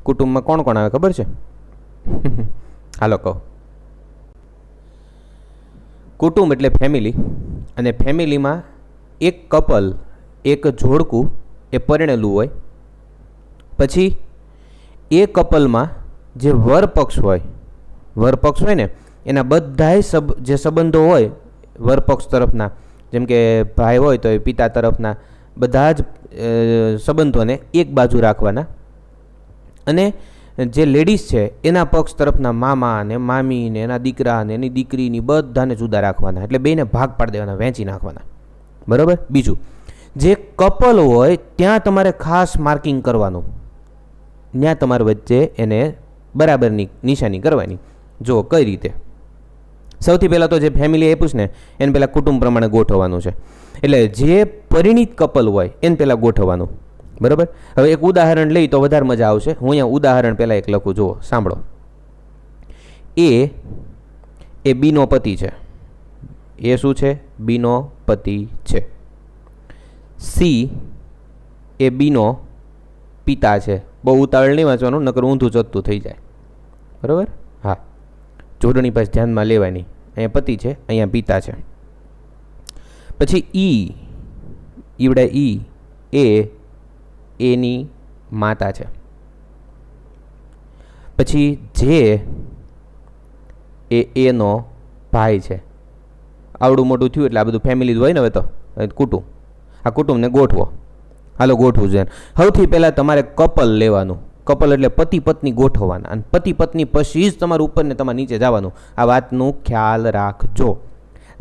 કુટુંબમાં કોણ કોણ આવે ખબર છે? હાલો કહો. કુટુંબ એટલે ફેમિલી, અને ફેમિલીમાં એક કપલ, એક જોડકું એ પરણેલું હોય. પછી એ કપલમાં જે વરપક્ષ હોય ને એના બધાય જે સંબંધો હોય વરપક્ષ તરફના, જેમ કે ભાઈ હોય તો એ પિતા તરફના બધા જ સંબંધોને એક બાજુ રાખવાના, અને જે લેડીઝ છે એના પક્ષ તરફના મામા ને મામી ને એના દીકરા ને એની દીકરીની બધાને જુદા રાખવાના. એટલે બેને ભાગ પાડી દેવાના, વહેંચી નાખવાના, બરાબર? બીજું, જે કપલ હોય ત્યાં તમારે ખાસ માર્કિંગ કરવાનું, ત્યાં તમારે વચ્ચે એને બરાબરની નિશાની કરવાની. જો કઈ રીતે? સૌથી પહેલાં તો જે ફેમિલી આપ્યું છે ને એને પહેલાં કુટુંબ પ્રમાણે ગોઠવવાનું છે. એટલે જે પરિણીત કપલ હોય એને પહેલાં ગોઠવવાનું, બરાબર? હવે એક ઉદાહરણ લઈ તો વધારે મજા આવશે. હું અહીંયા ઉદાહરણ પહેલાં એક લખું, જુઓ, સાંભળો. એ બીનો પતિ છે. એ શું છે? બીનો પતિ છે. સી એ બીનો પિતા છે. બહુ ઉતાવળ નહીં વાંચવાનું, નકર ઊંધું ચતું થઈ જાય, બરાબર? હા, જોડણી પાસે ધ્યાનમાં લેવાની. અહીંયા પતિ છે, અહીંયા પિતા છે. પછી ઈવડે એ એની માતા છે. પછી જે એનો ભાઈ છે. આવડું મોટું થયું એટલે આ બધું ફેમિલી હોય ને. હવે તો કુટુંબ, આ કુટુંબને ગોઠવો. હાલો ગોઠવું છે. સૌથી પહેલાં તમારે કપલ લેવાનું. કપલ એટલે પતિ પત્ની ગોઠવવાના, અને પતિ પત્ની પછી જ તમારું ઉપર ને તમારે નીચે જવાનું. આ વાતનું ખ્યાલ રાખજો.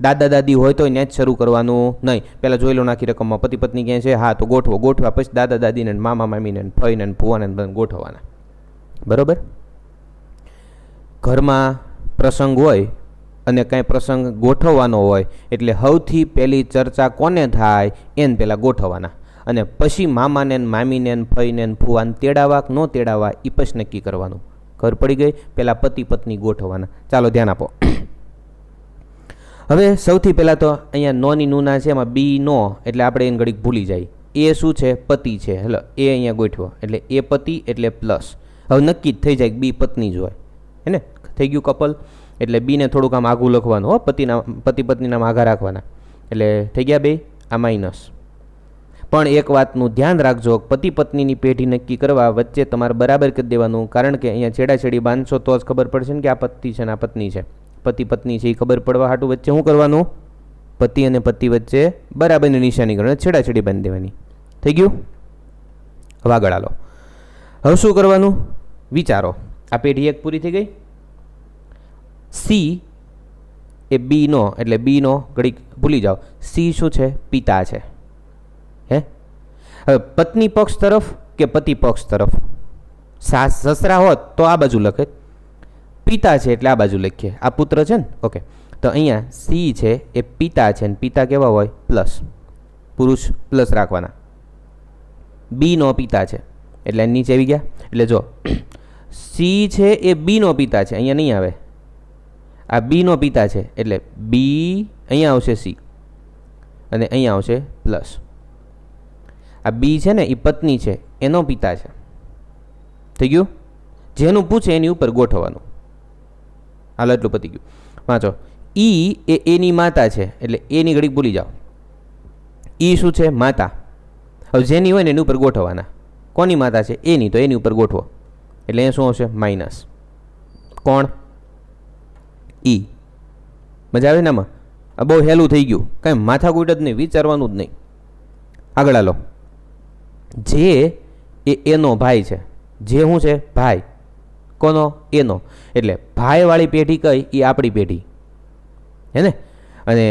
દાદા દાદી હોય તો ત્યાં જ શરૂ કરવાનું નહીં. પહેલાં જોઈ લો નાખી રકમમાં પતિ પત્ની ક્યાંય છે, હા તો ગોઠવા પછી દાદા દાદીને મામા મામીને ફઈને ફુવાને બધા ગોઠવવાના, બરાબર? ઘરમાં પ્રસંગ હોય અને કાંઈ પ્રસંગ ગોઠવવાનો હોય એટલે સૌથી પહેલી ચર્ચા કોને થાય એને પહેલાં ગોઠવવાના. અને પછી મામાને મામીને ફઈને ફુવાને તેડાવા કે ન તેડાવા એ પછી નક્કી કરવાનું. ખબર પડી ગઈ? પહેલાં પતિ પત્ની ગોઠવવાના. ચાલો ધ્યાન આપો. હવે સૌથી પહેલાં તો અહીંયા નોની નૂના છે, એમાં બી નો એટલે આપણે એને ઘડીક ભૂલી જાય. એ શું છે? પતિ છે. હેલો, એ અહીંયા ગોઠવો એટલે એ પતિ એટલે પ્લસ. હવે નક્કી જ થઈ જાય કે બી પત્ની જ હોય, હે ને? થઈ ગયું કપલ. એટલે બીને થોડુંક આમ આઘું લખવાનું હો, પતિ પત્નીના આઘા રાખવાના. એટલે થઈ ગયા બે, આ માઇનસ. પણ એક વાતનું ધ્યાન રાખજો, પતિ પત્નીની પેઢી નક્કી કરવા વચ્ચે તમારે બરાબર કરી દેવાનું, કારણ કે અહીંયા છેડાછેડી બાંધશો તો જ ખબર પડશે ને કે આ પતિ છે ને આ પત્ની છે. પતિ પત્ની છે એ ખબર પડવા હાટું વચ્ચે શું કરવાનું? પતિ અને પતિ વચ્ચે બરાબરની નિશાની કરવાની, છેડાછેડી બાંધી દેવાની. થઈ ગયું? હવે આગળ હાલો. હવે શું કરવાનું વિચારો. આ પેઢી એક પૂરી થઈ ગઈ. સી એ બી નો એટલે બી નો ઘડીક ભૂલી જાઓ. સી શું છે? પિતા છે. હે, હવે પત્ની પક્ષ તરફ કે પતિ પક્ષ તરફ? સાસ સસરા હોત તો આ બાજુ લખે, પિતા છે એટલે આ બાજુ લખીએ. આ પુત્ર છે ને, ઓકે. તો અહીંયા સી છે એ પિતા છે ને પિતા કેવા હોય? પ્લસ. પુરુષ પ્લસ રાખવાના. બી નો પિતા છે એટલે નીચે આવી ગયા. એટલે જો સી છે એ બી નો પિતા છે, અહીંયા નહીં આવે. આ બી નો પિતા છે એટલે બી અહીંયા આવશે સી અને અહીંયા આવશે પ્લસ. આ બી છે ને એ પત્ની છે, એનો પિતા છે. થઈ ગયું? જેનું પૂછે એની ઉપર ગોઠવવાનું. હાલો, એટલું પતી ગયું. વાંચો. ઈ એ એની માતા છે એટલે એની ઘડીક ભૂલી જાઓ. ઈ શું છે? માતા. હવે જેની હોય ને એની ઉપર ગોઠવવાના. કોની માતા છે? એની, તો એની ઉપર ગોઠવો એટલે અહીંયા શું આવશે? માઇનસ. કોણ? ઈ. મજા આવે ને આમાં? આ બહુ હેલું થઈ ગયું, કાંઈ માથાકૂટ જ નહીં, વિચારવાનું જ નહીં. આગળ હાલો. જે એ એનો ભાઈ છે. જે શું છે? ભાઈ. કોનો? એનો. એટલે ભાઈવાળી પેઢી કઈ? એ આપણી પેઢી, હે ને? અને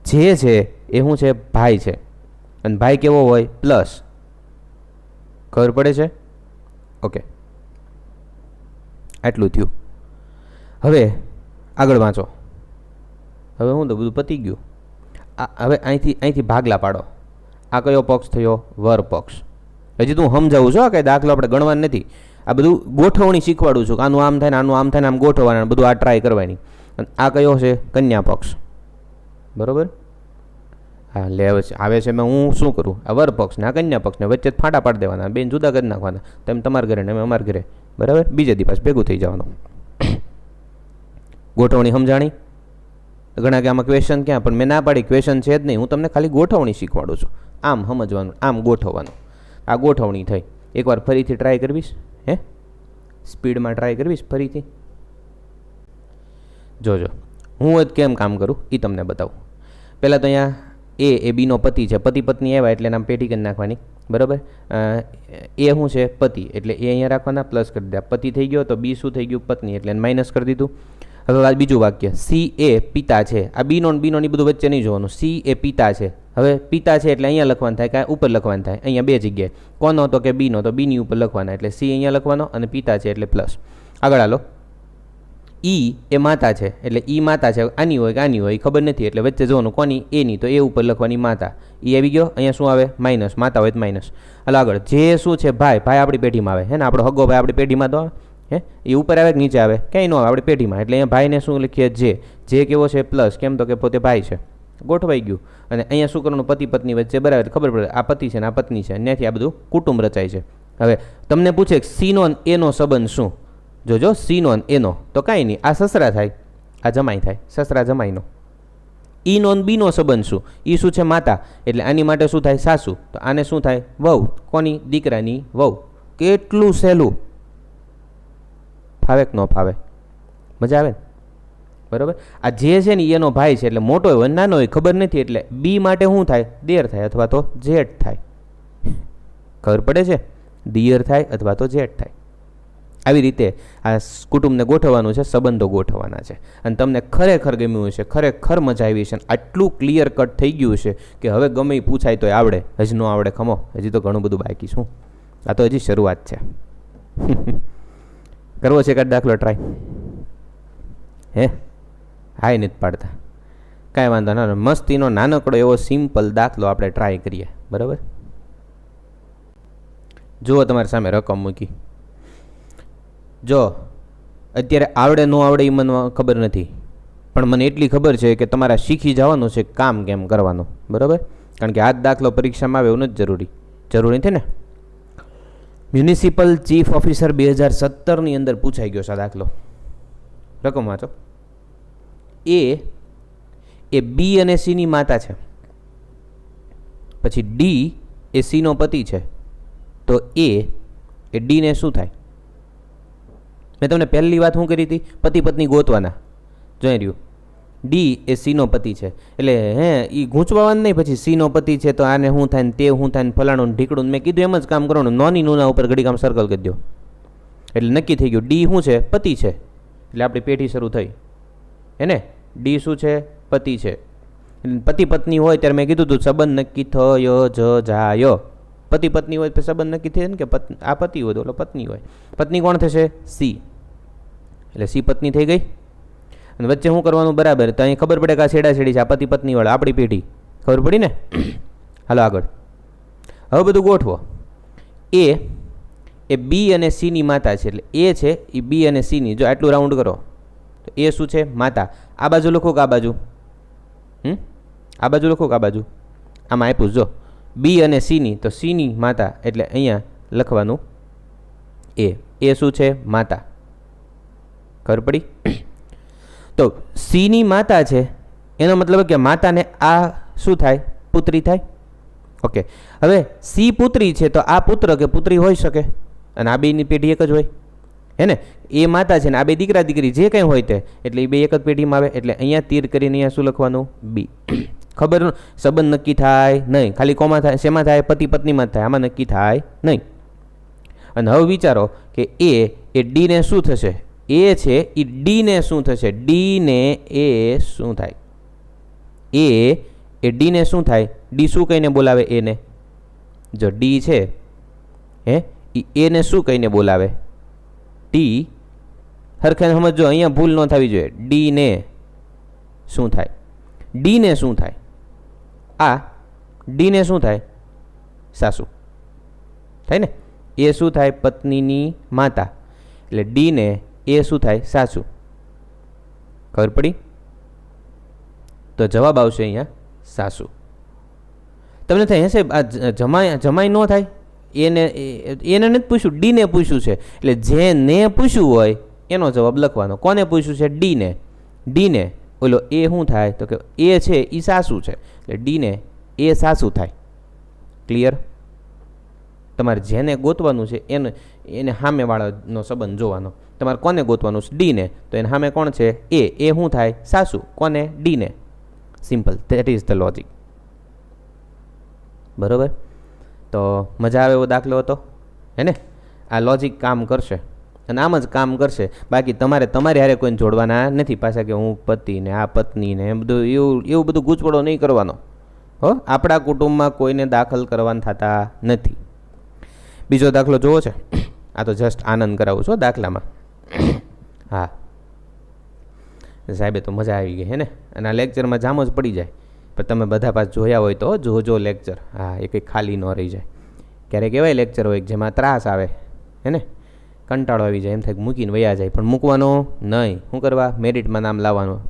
જે છે એ શું છે? ભાઈ છે. અને ભાઈ કેવો હોય? પ્લસ. ખબર પડે છે? ઓકે, આટલું થયું. હવે આગળ વાંચો. હવે હું તો બધું પતી ગયું. હવે અહીંથી ભાગલા પાડો. આ કયો પક્ષ થયો? વર પક્ષ. હજી તું સમજાવું છું, કંઈ દાખલો આપણે ગણવાનું નથી. આ બધું ગોઠવણી શીખવાડું છું કે આનું આમ થાય ને આનું આમ થાય ને આમ ગોઠવવાના, બધું આ ટ્રાય કરવાની. અને આ કયો છે? કન્યા પક્ષ. બરાબર? હા, લે આવે છે. મેં હું શું કરું? આ વર પક્ષ ને આ કન્યા પક્ષને વચ્ચે ફાંટા પાડી દેવાના, બેન જુદા કરી નાખવાના. તમે તમારા ઘરે ને અમે અમારા ઘરે. બરાબર? બીજે દિવસ ભેગું થઈ જવાનું. ગોઠવણી સમજાણી? ઘણા કે આમાં ક્વેશ્ચન ક્યાં? પણ મેં ના પાડી, ક્વેશ્ચન છે જ નહીં. હું તમને ખાલી ગોઠવણી શીખવાડું છું. આમ સમજવાનું, આમ ગોઠવવાનું. આ ગોઠવણી થઈ. એકવાર ફરીથી ટ્રાય કરવીશ? હે, સ્પીડમાં ટ્રાય કરવીશ ફરીથી? જોજો હું જ કેમ કામ કરું એ તમને બતાવું. પહેલાં તો અહીંયા એ બીનો પતિ છે. પતિ પત્ની આવ્યા એટલે નામ પેઢી કરી નાખવાની. બરાબર? એ શું છે? પતિ એટલે એ અહીંયા રાખવાના, પ્લસ કરી દે. પતિ થઈ ગયો તો બી શું થઈ ગયું? પત્ની એટલે માઇનસ કરી દીધું. હવે આ બીજું વાક્ય. સી એ પિતા છે. આ બીનો ની બધું વચ્ચે નહીં જોવાનું. સી એ પિતા છે. હવે પિતા છે એટલે અહીંયા લખવાનું થાય, કાંઈ ઉપર લખવાનું થાય? અહીંયા બે જગ્યાએ. કોનો? તો કે બીનો, તો બીની ઉપર લખવાના. એટલે સી અહીંયા લખવાનો અને પિતા છે એટલે પ્લસ. આગળ હાલો. ઈ એ માતા છે એટલે ઈ માતા છે. આની હોય કે આની હોય ખબર નથી, એટલે વચ્ચે જોવાનું કોની? એની, તો એ ઉપર લખવાની માતા. એ આવી ગયો. અહીંયા શું આવે? માઇનસ. માતા હોય તો માઇનસ. હાલ આગળ. જે શું છે? ભાઈ. ભાઈ આપણી પેઢીમાં આવે, હે ને? આપણો હગો ભાઈ આપણી પેઢીમાં તો આવે, હે? એ ઉપર આવે કે નીચે આવે? ક્યાંય ન આવે, આપણી પેઢીમાં. એટલે અહીંયા ભાઈને શું લખીએ? જે કેવો છે? પ્લસ. કેમ? તો કે પોતે ભાઈ છે. ગોઠવાઈ ગયું. અને અહીંયા શું કરવાનું? પતિ પત્ની વચ્ચે બરાબર ખબર પડે આ પતિ છે ને આ પત્ની છે, ત્યાંથી આ બધું કુટુંબ રચાય છે. હવે તમને પૂછે સીનો એનો સંબંધ શું? જોજો, સીનો એનો તો કાંઈ નહીં, આ સસરા થાય, આ જમાઈ થાય, સસરા જમાઈનો. ઈનો બીનો સંબંધ શું? ઈ શું છે? માતા. એટલે આની માટે શું થાય? સાસુ. તો આને શું થાય? વહુ. કોની? દીકરાની વહુ. કેટલું સહેલું! ફાવે કે ન ફાવે? મજા આવે ને? બરાબર? આ જે છે ને એનો ભાઈ છે એટલે મોટો હોય નાનો હોય ખબર નથી, એટલે બી માટે શું થાય? દેર થાય અથવા તો જેઠ થાય. ખબર પડે છે? દિયર થાય અથવા તો જેઠ થાય. આવી રીતે આ કુટુંબને ગોઠવવાનું છે, સંબંધો ગોઠવવાના છે. અને તમને ખરેખર ગમ્યું છે, ખરેખર મજા આવી છે, આટલું ક્લિયર કટ થઈ ગયું છે કે હવે ગમે એ પૂછાય તોય આવડે. હજી ન આવડે ખમો, હજી તો ઘણું બધું બાકી. શું? આ તો હજી શરૂઆત છે. કરવો છે કાંઈ દાખલો ટ્રાય? હે, હાય નથી પાડતા, કાંઈ વાંધો ના. મસ્તીનો નાનકડો એવો સિમ્પલ દાખલો આપણે ટ્રાય કરીએ. બરાબર? જુઓ તમારી સામે રકમ મૂકી. જો અત્યારે આવડે ન આવડે એ મને ખબર નથી, પણ મને એટલી ખબર છે કે તમારે શીખી જવાનું છે કામ કેમ કરવાનું. બરાબર? કારણ કે આ જ દાખલો પરીક્ષામાં આવે એવું નથી જરૂરી નથી ને. મ્યુનિસિપલ ચીફ ઓફિસર 2017ની અંદર પૂછાઈ ગયો છે આ દાખલો. રકમ વાંચો. એ બી અને સીની માતા છે, પછી ડી એ સીનો પતિ છે, તો એ ડીને શું થાય? મેં તમને પહેલી વાત શું કરી હતી? પતિ પત્ની ગોતવાના. જોઈ રહ્યું, ડી એ સીનો પતિ છે એટલે એ ગૂંચવાનું નહીં. પછી સીનો પતિ છે તો આને શું થાય ને તે શું થાય ને ફલાણું ઢીકડું. મેં કીધું એમ જ કામ કરવાનું. નોની નૂના ઉપર ઘડી કામ સર્કલ કરી દો એટલે નક્કી થઈ ગયું. ડી શું છે? પતિ છે. એટલે આપણી પેઢી શરૂ થઈ. એને ડી શું છે? પતિ છે. પતિ પત્ની હોય ત્યારે મેં કીધું તું સંબંધ નક્કી થયો જાયો. પતિ પત્ની હોય તો સંબંધ નક્કી થયો ને કે આ પતિ હોય તો ઓલો પત્ની હોય. પત્ની કોણ થશે? સી. એટલે સી પત્ની થઈ ગઈ. અને વચ્ચે શું કરવાનું? બરાબર. તો અહીં ખબર પડે કે આ છેડાછેડી છે, આ પતિ પત્ની વાળા આપણી પેઢી. ખબર પડી ને? હાલો આગળ. હવે બધું ગોઠવો. એ બી અને સીની માતા છે. એટલે એ છે એ બી અને સીની. જો આટલું રાઉન્ડ કરો તો એ શું છે? માતા. આ બાજુ લખો કે આ બાજુ? આ બાજુ લખો કે આ બાજુ? આમાં આપ્યું જો બી અને સીની, તો સીની માતા એટલે અહીંયા લખવાનું એ શું છે? માતા. ખબર પડી? તો સીની માતા છે એનો મતલબ કે માતાને આ શું થાય? પુત્રી થાય. ઓકે, હવે સી પુત્રી છે તો આ પુત્ર કે પુત્રી હોઈ શકે. અને આ બેની પેઢી એક જ હોય હે ને? એ માતા છે ને આ બે દીકરા દીકરી જે કંઈ હોય તે, એટલે એ બે એક જ પેઢીમાં આવે. એટલે અહીંયા તીર કરીને અહીંયા શું લખવાનું? બી. ખબર? સંબંધ નક્કી થાય નહીં, ખાલી કોમાં થાય? શેમાં થાય? પતિ પત્નીમાં જ થાય. આમાં નક્કી થાય નહીં. અને હવે વિચારો કે એ ડીને શું થશે? એ છે એ ડીને શું થશે? ડીને એ શું થાય? એ ડીને શું થાય? ડી શું કહીને બોલાવે? એને. જો ડી છે એને શું કહીને બોલાવે? ડી. હરખે સમજો, અહીંયા ભૂલ ન થવી જોઈએ. ડીને શું થાય? ડીને શું થાય? આ ડીને શું થાય? સાસુ થાય ને? એ શું થાય? પત્નીની માતા. એટલે ડીને એ શું થાય? સાસુ. ખબર પડી? તો જવાબ આવશે અહીંયા સાસુ. તમને થાય હશે આ જમાઈ ન થાય? એને નથી પૂછ્યું, ડીને પૂછ્યું છે. એટલે જેને પૂછ્યું હોય એનો જવાબ લખવાનો. કોને પૂછ્યું છે? ડીને. ઓલો એ શું થાય? તો કે એ છે એ સાસુ છે. એટલે ડીને એ સાસુ થાય. ક્લિયર? તમારે જેને ગોતવાનું છે એને સામેવાળાનો સંબંધ જોવાનો. તમારે કોને ગોતવાનું છે? ડીને. તો એને સામે કોણ છે? એ શું થાય? સાસુ. કોને? ડીને. Simple. That is the logic. બરાબર? તો મજા આવે એવો દાખલો હતો હે ને? આ લોજિક કામ કરશે અને આમ જ કામ કરશે. બાકી તમારે હારે કોઈને જોડવાના નથી પાછા કે હું પતિ ને આ પત્ની ને બધું એવું બધું ગૂંચવડો નહીં કરવાનો. હો, આપણા કુટુંબમાં કોઈને દાખલ કરવાના થતા નથી. બીજો દાખલો જોવો છે? આ તો જસ્ટ આનંદ કરાવું છું દાખલામાં. હા સાહેબે તો મજા આવી ગઈ હે ને? અને આ લેક્ચરમાં જામો જ પડી જાય. પણ તમે બધા પાસ જોયા હોય તો જોજો લેક્ચર. હા, એ કંઈ ખાલી ન રહી જાય. ક્યારેક એવાય લેક્ચર હોય જેમાં ત્રાસ આવે હે ને? કંટાળો આવી જાય, એમ થાય મૂકીને વયા જાય. પણ મૂકવાનો નહીં. શું કરવા? મેરિટમાં નામ લાવવાનું.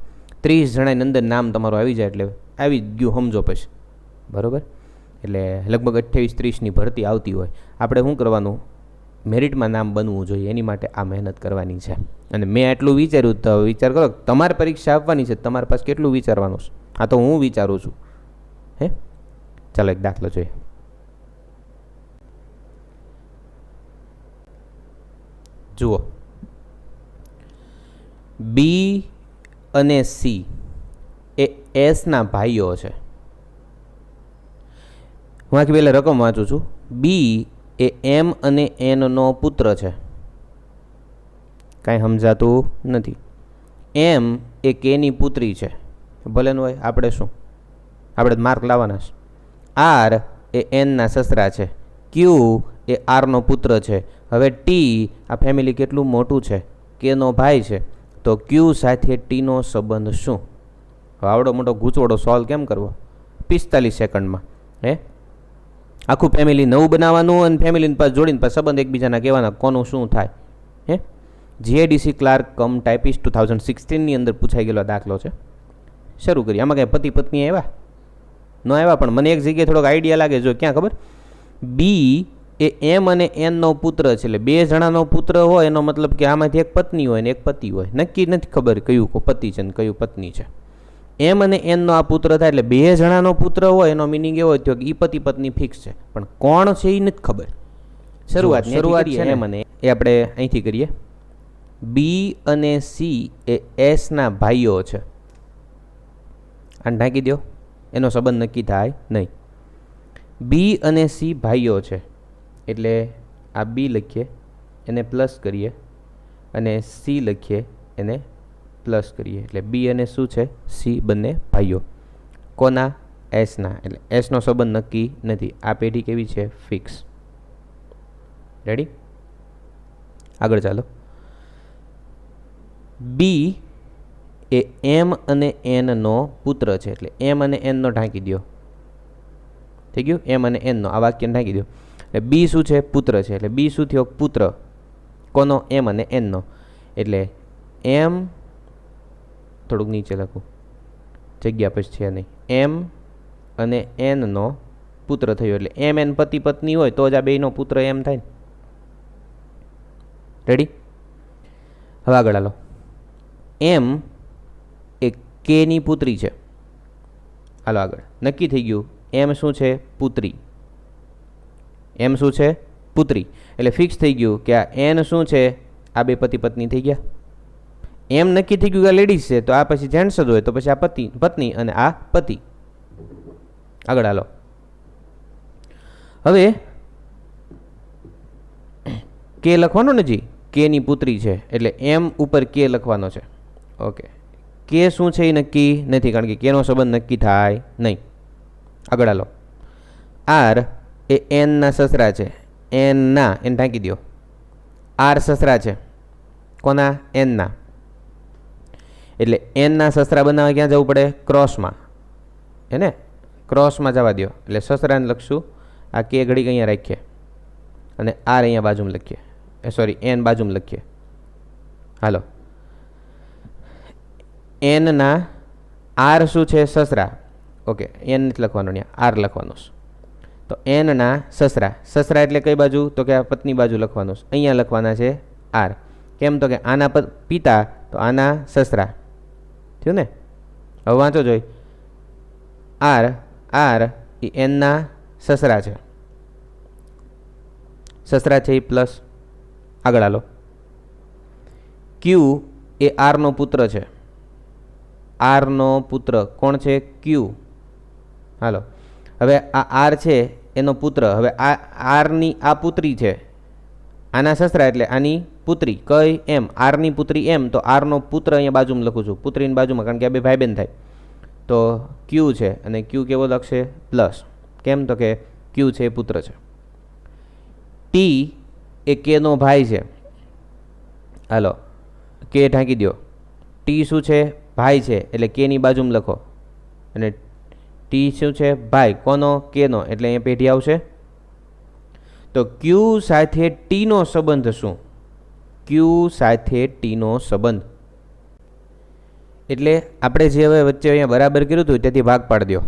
30 જણાની અંદર નામ તમારું આવી જાય એટલે આવી જ ગયું સમજો પછી. બરાબર? એટલે લગભગ 28-30ની ભરતી આવતી હોય. આપણે શું કરવાનું? મેરિટમાં નામ બનવું જોઈએ. એની માટે આ મહેનત કરવાની છે. અને મેં એટલું વિચાર્યું તો વિચાર કરો, તમારે પરીક્ષા આપવાની છે, તમારી પાસે કેટલું વિચારવાનું છે? આ તો હું વિચારું છું હે. ચાલો એક દાખલો જોઈએ. જુઓ, બી અને સી એ એસના ભાઈઓ છે. હું આખી પહેલાં રકમ વાંચું છું. બી એ એમ અને એનનો પુત્ર છે. કાંઈ સમજાતું નથી. એમ એ કેની પુત્રી છે. ભલે હોય, આપણે શું? આપણે માર્ક લાવવાના છે. આર એ એનના સસરા છે. ક્યુ એ આરનો પુત્ર છે. હવે ટી, આ ફેમિલી કેટલું મોટું છે? કેનો ભાઈ છે. તો ક્યુ સાથે ટીનો સંબંધ શું? હવે આવડો મોટો ગૂંચવડો સોલ્વ કેમ કરવો 45 સેકન્ડમાં? હે આખું ફેમિલી નવું બનાવવાનું અને ફેમિલીને પાસ જોડીને પાસ સંબંધ એકબીજાના કહેવાના કોનું શું થાય. હે જીઆઈડીસી ક્લાર્ક કમ ટાઈપિસ્ટ 2016ની અંદર પૂછાઈ ગયેલો દાખલો છે. શરૂ કરીએ. આમાં કાંઈ પતિ પત્ની આવ્યા ન આવ્યા, પણ મને એક જગ્યાએ થોડોક આઈડિયા લાગે. જો ક્યાં ખબર, બી એ એમ અને એનનો પુત્ર છે, એટલે 2 જણાનો પુત્ર હોય એનો મતલબ કે આમાંથી એક પત્ની હોય ને એક પતિ હોય. નક્કી નથી ખબર કયું પતિ છે ને કયું પત્ની છે. એમ અને એનનો આ પુત્ર થાય એટલે 2 જણાનો પુત્ર હોય એનો મિનિંગ એવો થયો કે એ પતિ પત્ની ફિક્સ છે, પણ કોણ છે એ નથી ખબર. શરૂઆત છે એમ અને એ આપણે અહીંથી કરીએ. બી અને સી એ એસના ભાઈઓ છે. આને ઢાંકી દો, એનો સંબંધ નક્કી થાય નહીં. બી અને સી ભાઈઓ છે એટલે આ બી લખીએ એને પ્લસ કરીએ અને સી લખીએ એને પ્લસ કરીએ. એટલે બી અને શું છે, સી બંને ભાઈઓ. કોના? એસના. એટલે એસનો સંબંધ નક્કી નથી. આ પેઢી કેવી છે? ફિક્સ. રેડી? આગળ ચાલો. બી એ એમ અને એનનો પુત્ર છે એટલે એમ અને એનનો ઢાંકી દો. થઈ ગયું? એમ અને એનનો આ વાક્યને ઢાંકી દો. એટલે બી શું છે? પુત્ર છે. એટલે બી શું થયો? પુત્ર. કોનો? એમ અને એનનો. એટલે એમ થોડુંક નીચે લખું, જગ્યા પછી છે નહીં. એમ અને એનનો પુત્ર થયો. એટલે એમ એન પતિ પત્ની હોય તો જ આ બેયનો પુત્ર એમ થાય ને. રેડી? હવે આગળ હાલો. એમ એ કેની પુત્રી છે. હાલો આગળ. નક્કી થઈ ગયું. એમ શું છે? પુત્રી. એમ શું છે? પુત્રી. એટલે ફિક્સ થઈ ગયું કે આ એન શું છે? આ બે પતિ પત્ની થઈ ગયા. એમ નક્કી થઈ ગયું કે આ લેડીઝ છે તો આ પછી જેન્ટ્સ જ હોય તો પછી આ પત્ની અને આ પતિ. આગળ હાલો. હવે કે લખવાનો ને જી, કેની પુત્રી છે એટલે એમ ઉપર કે લખવાનો છે. ઓકે. કે શું છે એ નક્કી નથી કારણ કે કેનો સંબંધ નક્કી થાય નહીં. આગળ હાલો. આર એ એનના સસરા છે. એનના એને ઢાંકી દો. આર સસરા છે. કોના? એનના. એટલે એનના સસરા બનાવવા ક્યાં જવું પડે? ક્રોસમાં. હે ને? ક્રોસમાં જવા દો. એટલે સસરાને લખશું. આ કે ઘડીક અહીંયા રાખીએ અને આર અહીંયા બાજુમાં લખીએ. સોરી, એન બાજુમાં લખીએ. હાલો. એનના આર શું છે? સસરા. ઓકે. એન નથી લખવાનું, ત્યાં આર લખવાનું છે. તો એનના સસરા. સસરા એટલે કઈ બાજુ? તો કે આ પત્ની બાજુ લખવાનું છે. અહીંયા લખવાના છે આર. કેમ? તો કે આના પિતા તો આના સસરા થયું ને. હવે વાંચો જોઈ. આર એ એનના સસરા છે. સસરા છે એ પ્લસ. આગળ હાલો. ક્યુ એ આરનો પુત્ર છે. આરનો પુત્ર કોણ છે? ક્યુ. હાલો. હવે આ આર છે એનો પુત્ર. હવે આ આરની આ પુત્રી છે. આના સસરા એટલે આની પુત્રી. કઈ? એમ. આરની પુત્રી એમ. તો આરનો પુત્ર અહીંયા બાજુમાં લખું છું, પુત્રીની બાજુમાં, કારણ કે આ બે ભાઈ બહેન થાય. તો ક્યુ છે અને ક્યુ કેવો લખશે? પ્લસ. કેમ? તો કે ક્યુ છે એ પુત્ર છે. ટી એ કેનો ભાઈ છે. હાલો. કે ઢાંકી દો. ટી શું છે? ભાઈ છે. એટલે કેની બાજુમાં લખો. અને ટી શું છે? ભાઈ. કોનો? કેનો. એટલે અહીંયા પેઢી આવશે. તો ક્યુ સાથે ટીનો સંબંધ શું? ક્યુ સાથે ટીનો સંબંધ એટલે આપણે જે હવે વચ્ચે અહીંયા બરાબર કર્યું હતું તેથી ભાગ પાડી દો.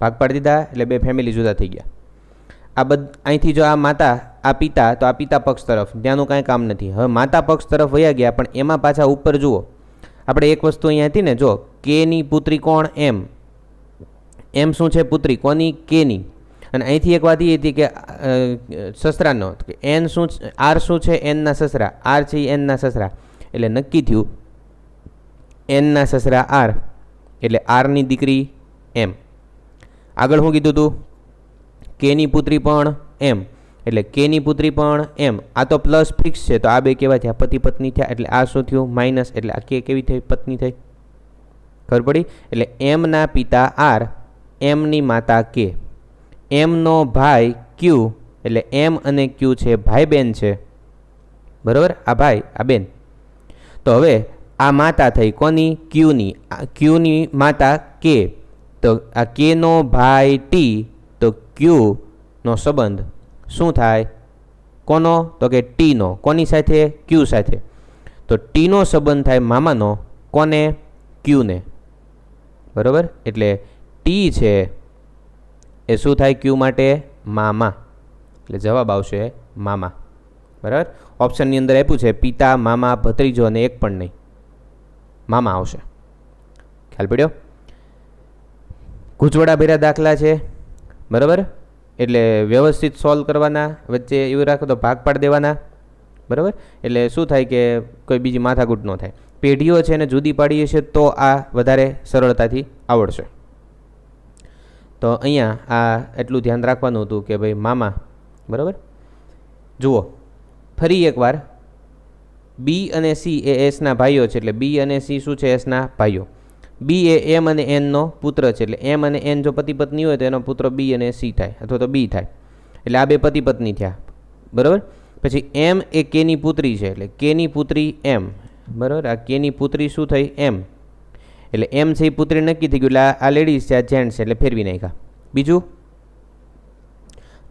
ભાગ પાડી દીધા એટલે બે ફેમિલી જુદા થઈ ગયા. આ અહીંથી જો આ માતા, આ પિતા, તો આ પિતા પક્ષ તરફ ત્યાંનું કાંઈ કામ નથી. હવે માતા પક્ષ તરફ વયા ગયા, પણ એમાં પાછા ઉપર જુઓ. આપણે એક વસ્તુ અહીંયા હતી ને, જો કેની પુત્રી કોણ? એમ. એમ શું છે? પુત્રી. કોની? કેની. અને અહીંથી એક વાત એ હતી કે સસરાનો કે એન શું? આર શું છે? એનના સસરા. આર છે એનના સસરા. એટલે નક્કી થયું એનના સસરા આર એટલે આરની દીકરી એમ. આગળ શું કીધું હતું? કેની પુત્રી પણ એમ. એટલે કેની પુત્રી પણ એમ. આ તો પ્લસ ફિક્સ છે તો આ બે કેવા થયા? પતિ પત્ની થયા. એટલે આ શું થયું? માઇનસ. એટલે આ કે કેવી થઈ? પત્ની થઈ. ખબર પડી? એટલે એમના પિતા આર, એમની માતા કે. એમનો ભાઈ ક્યુ એટલે એમ અને ક્યુ છે ભાઈ બેન છે. બરાબર? આ ભાઈ, આ બેન. તો હવે આ માતા થઈ કોની? ક્યુની. ક્યુની માતા કે. તો આ કેનો ભાઈ ટી તો ક્યુ નો સંબંધ શું થાય? કોનો? તો કે ટીનો. કોની સાથે? ક્યુ સાથે. તો ટીનો સંબંધ થાય મામાનો કોને? ક્યુને. બરાબર? એટલે ટી છે એ શું થાય ક્યુ માટે? મામા. એટલે જવાબ આવશે મામા. બરાબર? ઓપ્શનની અંદર આપ્યું છે પિતા, મામા, ભત્રીજો અને એક પણ નહીં, મામા આવશે. ખ્યાલ પડ્યો? ગૂંચવડા ભર્યા દાખલા છે. બરાબર? એટલે વ્યવસ્થિત સોલ્વ કરવાના, વચ્ચે એવું રાખો તો ભાગ પાડી દેવાના. બરાબર? એટલે શું થાય કે કોઈ બીજી માથાકૂટ ન થાય. પેઢીઓ છે એને જુદી પાડીએ છીએ તો આ વધારે સરળતાથી આવડશે. તો અહીંયા આ એટલું ધ્યાન રાખવાનું હતું કે ભાઈ મામા. બરાબર? જુઓ ફરી એકવાર, બી અને સી એ એસના ભાઈઓ છે. એટલે બી અને સી શું છે? એસના ભાઈઓ. બી એ એમ અને એનનો પુત્ર છે. એટલે એમ અને એન જો પતિ પત્ની હોય તો એનો પુત્ર બી અને સી થાય, અથવા તો બી થાય. એટલે આ બે પતિ પત્ની થયા. બરાબર? પછી એમ એ કેની પુત્રી છે. એટલે કેની પુત્રી એમ. બરાબર? આ કેની પુત્રી શું થઈ? એમ. એટલે એમ છે એ પુત્રી નક્કી થઈ ગયું. એટલે આ લેડીઝ છે, આ જેન્ટ્સ છે, એટલે ફેરવી નાખ્યા. બીજું,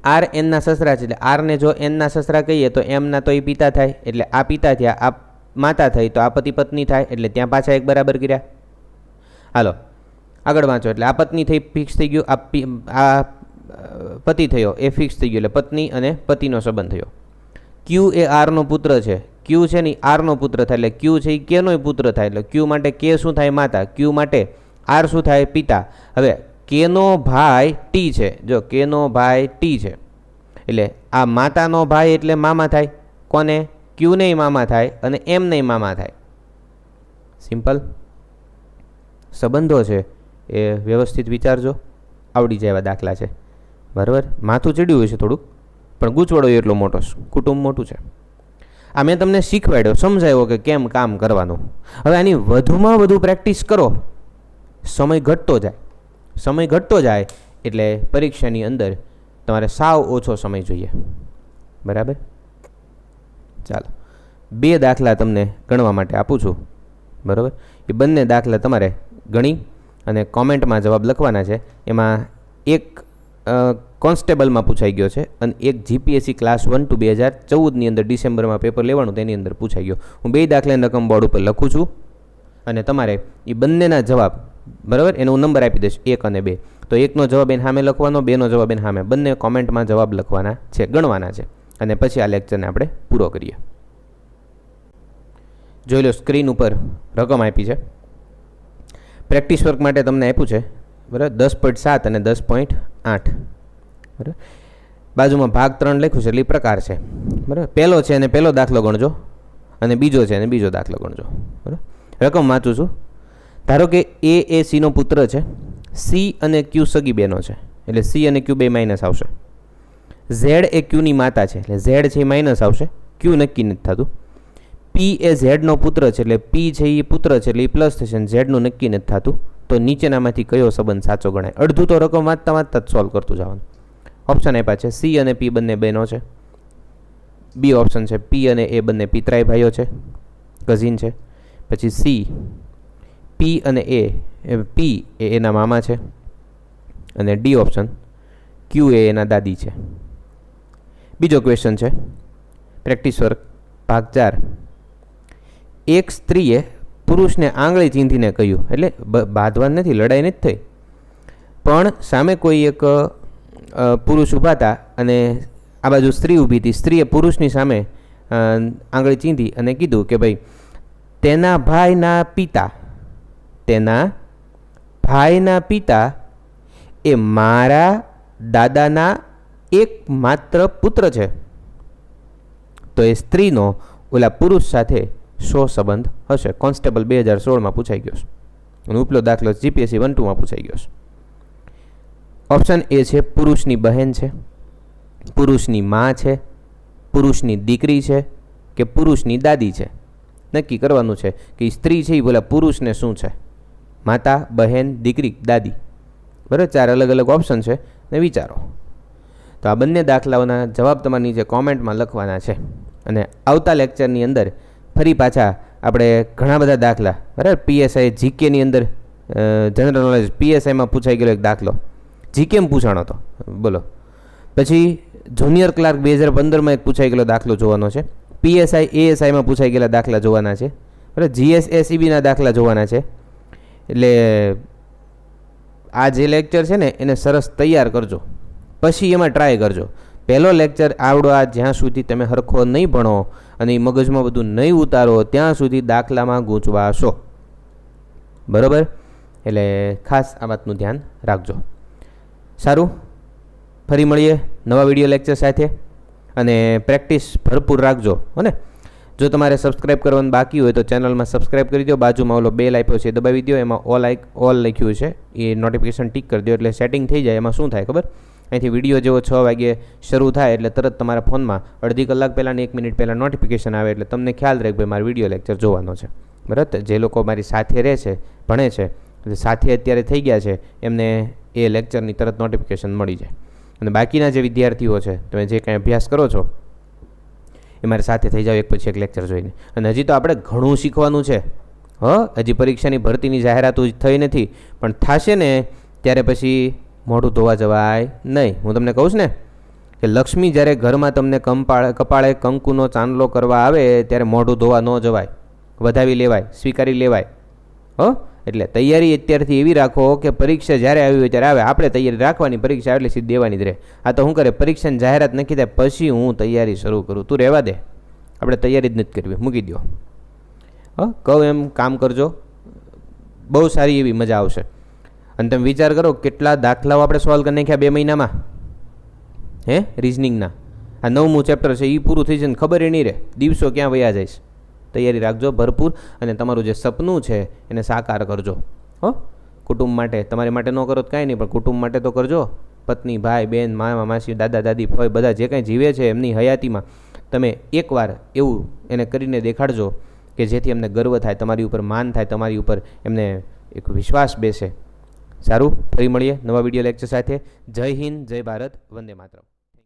આર એનના સસરા છે. એટલે આરને જો એનના સસરા કહીએ તો એમના તો એ પિતા થાય. એટલે આ પિતા થયા, આ માતા થઈ, તો આ પતિ પત્ની થાય. એટલે ત્યાં પાછા એક બરાબર કર્યા. હાલો આગળ વાંચો. એટલે આ પત્ની થઈ ફિક્સ થઈ ગયું, આ પતિ થયો એ ફિક્સ થઈ ગયું. એટલે પત્ની અને પતિનો સંબંધ થયો. ક્યુ એ આરનો પુત્ર છે. ક્યુ છે ને આરનો પુત્ર થાય. એટલે ક્યુ છે એ કેનો પુત્ર થાય. એટલે ક્યુ માટે કે શું થાય? માતા. ક્યુ માટે આર શું થાય? પિતા. હવે કેનો ભાઈ ટી છે. જો કેનો ભાઈ ટી છે એટલે આ માતાનો ભાઈ એટલે મામા થાય. કોને? ક્યુ નહીં મામા થાય અને એમ નહીં મામા થાય. સિમ્પલ. સંબંધો છે એ વ્યવસ્થિત વિચારજો, આવડી જાય એવા દાખલા છે. બરાબર? માથું ચડ્યું હશે થોડુંક, પણ ગૂંચવડો એટલો મોટો, કુટુંબ મોટું છે. આ મેં તમને શીખવાડ્યો, સમજાવ્યો કે કેમ કામ કરવાનું. હવે આની વધુમાં વધુ પ્રેક્ટિસ કરો, સમય ઘટતો જાય. સમય ઘટતો જાય એટલે પરીક્ષાની અંદર તમારે સાવ ઓછો સમય જોઈએ. બરાબર? ચાલો, 2 દાખલા તમને ગણવા માટે આપું છું. બરાબર? એ બંને દાખલા તમારે ગણી અને કોમેન્ટમાં જવાબ લખવાના છે. એમાં એક કોન્સ્ટેબલમાં પૂછાઈ ગયો છે અને એક જીપીએસસી ક્લાસ 1 to 2014ની અંદર ડિસેમ્બરમાં પેપર લેવાનું, તેની અંદર પૂછાઈ ગયો. હું 2 દાખલાની રકમ બોર્ડ ઉપર લખું છું અને તમારે એ બંનેના જવાબ, બરાબર, એનો હું નંબર આપી દઈશ 1 અને 2. તો 1નો જવાબ એને સામે લખવાનો, 2નો જવાબ એને સામે, બંને કોમેન્ટમાં જવાબ લખવાના છે, ગણવાના છે. અને પછી આ લેક્ચરને આપણે પૂરો કરીએ. જોઈ લો, સ્ક્રીન ઉપર રકમ આપી છે. પ્રેક્ટિસ વર્ક માટે તમને આપ્યું છે, બરાબર, 10.7 અને 10.8. બરાબર? બાજુમાં ભાગ 3 લખ્યું છે, એટલે પ્રકાર છે. બરાબર? પહેલો છે અને પહેલો દાખલો ગણજો અને બીજો છે અને બીજો દાખલો ગણજો. બરાબર? રકમ વાંચું છું. ધારો કે એ સીનો પુત્ર છે, સી અને ક્યુ સગી બહેનો છે, એટલે સી અને ક્યુ બે માઇનસ આવશે. ઝેડ એ ક્યુની માતા છે, એટલે ઝેડ છે એ માઇનસ આવશે. ક્યુ નક્કી નથી થતું. પી એ ઝેડનો પુત્ર છે, એટલે પી છે એ પુત્ર છે, એટલે એ પ્લસ થશે અને ઝેડનું નક્કી નથી થતું. તો નીચેનામાંથી કયો સંબંધ સાચો ગણાય? અડધું તો રકમ વાંચતા વાંચતા જ સોલ્વ કરતું જવાનું. ઓપ્શન આપ્યા છે, સી અને પી બંને બહેનો છે. બી ઓપ્શન છે, પી અને એ બંને પિતરાઈ ભાઈઓ છે, કઝિન છે. પછી સી, પી અને પી એ એના મામા છે. અને ડી ઓપ્શન, ક્યુ એ એના દાદી છે. બીજો ક્વેશ્ચન છે, પ્રેક્ટિસ વર્ક ભાગ 4. એક સ્ત્રીએ પુરુષને આંગળી ચીંધીને કહ્યું, એટલે બાંધવાનું નથી, લડાઈ નથી થઈ, પણ સામે કોઈ એક પુરુષ ઊભા હતા અને આ બાજુ સ્ત્રી ઊભી હતી. સ્ત્રીએ પુરુષની સામે આંગળી ચીંધી અને કીધું કે ભાઈ તેના ભાઈના પિતા એ મારા દાદાના એકમાત્ર પુત્ર છે. તો એ સ્ત્રીનો ઓલા પુરુષ સાથે શો સંબંધ હશે? કોન્સ્ટેબલ 2016માં પૂછાઈ ગયો છે અને ઉપલો દાખલો જીપીએસસી 1-2માં પૂછાઈ ગયો છે. ઓપ્શન એ છે, પુરુષની બહેન છે, પુરુષની મા છે, પુરુષની દીકરી છે કે પુરુષની દાદી છે. નક્કી કરવાનું છે કે સ્ત્રી છે એ બોલા પુરુષને શું છે? માતા, બહેન, દીકરી, દાદી. બરાબર? 4 અલગ અલગ ઓપ્શન છે ને વિચારો. તો આ બંને દાખલાઓના જવાબ તમારી નીચે કોમેન્ટમાં લખવાના છે. અને આવતા લેક્ચરની અંદર ફરી પાછા આપણે ઘણા બધા દાખલા, બરાબર, પીએસઆઈ જીકેની અંદર જનરલ નોલેજ પીએસઆઈમાં પૂછાઈ ગયેલો એક દાખલો જીકેમ પૂછાણો હતો, બોલો, પછી જુનિયર ક્લાર્ક 2015માં એક પૂછાઈ ગયેલો દાખલો જોવાનો છે. PSI ASIમાં પૂછાઈ ગયેલા દાખલા જોવાના છે. બરાબર, GSSEBના દાખલા જોવાના છે. એટલે આ જે લેક્ચર છે ને એને સરસ તૈયાર કરજો, પછી એમાં ટ્રાય કરજો. પહેલો લેક્ચર આવડો આ જ્યાં સુધી તમે હરખો નહીં ભણો અને એ મગજમાં બધું નહીં ઉતારો ત્યાં સુધી દાખલામાં ગૂંચવાશો. બરાબર, એટલે ખાસ આ વાતનું ધ્યાન રાખજો. સારું, ફરી મળીએ નવા વિડીયો લેક્ચર સાથે, અને પ્રેક્ટિસ ભરપૂર રાખજો. અને જો તમારે સબસ્ક્રાઇબ કરવાનું બાકી હોય તો ચેનલમાં સબસ્ક્રાઇબ કરી દો. બાજુમાં ઓલો બેલ આપ્યો છે દબાવી દો, એમાં ઓલ લખ્યું છે એ નોટિફિકેશન ટિક કરી દો એટલે સેટિંગ થઈ જાય. એમાં શું થાય ખબર, અહીંથી વિડીયો જેવો 6 વાગ્યે શરૂ થાય એટલે તરત તમારા ફોનમાં અડધી કલાક પહેલાં ને 1 મિનિટ પહેલાં નોટિફિકેશન આવે એટલે તમને ખ્યાલ રહે કે ભાઈ મારો વિડીયો લેક્ચર જોવાનો છે. બરાબર, જે લોકો મારી સાથે રહે છે, ભણે છે, સાથે અત્યારે થઈ ગયા છે, એમને એ લેક્ચરની તરત નોટિફિકેશન મળી જાય. અને બાકીના જે વિદ્યાર્થીઓ છે, તમે જે કાંઈ અભ્યાસ કરો છો એ મારી સાથે થઈ જાઓ એક પછી એક લેક્ચર જોઈને. અને હજી તો આપણે ઘણું શીખવાનું છે. હજી પરીક્ષાની ભરતીની જાહેરાતો થઈ નથી, પણ થશે ને ત્યારે પછી મોઢું ધોવા જવાય નહીં. હું તમને કહું છું ને કે લક્ષ્મી જ્યારે ઘરમાં તમને કપાળે કંકુનો ચાંદલો કરવા આવે ત્યારે મોઢું ધોવા ન જવાય, વધાવી લેવાય, સ્વીકારી લેવાય. એટલે તૈયારી અત્યારથી એવી રાખો કે પરીક્ષા જ્યારે આવી હોય ત્યારે આવે. આપણે તૈયારી રાખવાની, પરીક્ષા એટલે સીધી દેવાની જ રહે. આ તો શું કરે, પરીક્ષાની જાહેરાત નક્કી થાય પછી હું તૈયારી શરૂ કરું. તું રહેવા દે, આપણે તૈયારી જ નથી કરવી, મૂકી દો. કહું એમ કામ કરજો, બહુ સારી એવી મજા આવશે. અને તમે વિચાર કરો કેટલા દાખલાઓ આપણે સોલ્વ કરી નાખ્યા 2 મહિનામાં. રિઝનિંગના આ 9મું ચેપ્ટર છે, એ પૂરું થઈ જાય ખબર નહીં રહે, દિવસો ક્યાં વયા જાય. તૈયારી રાખજો ભરપૂર, અને તમારું જે સપનું છે એને સાકાર કરજો. કુટુંબ માટે, તમારી માટે ન કરો તો કાંઈ નહીં, પણ કુટુંબ માટે તો કરજો. પત્ની, ભાઈ, બહેન, મામા, માસી, દાદા, દાદી, ફોઈ બધા જે કાંઈ જીવે છે એમની હયાતીમાં તમે એકવાર એવું એને કરીને દેખાડજો કે જેથી એમને ગર્વ થાય, તમારી ઉપર માન થાય, તમારી ઉપર એમને એક વિશ્વાસ બેસે. સારું, ફરી મળીએ નવા વિડીયો લેક્ચર સાથે. જય હિન્દ, જય ભારત, વંદે માતરમ.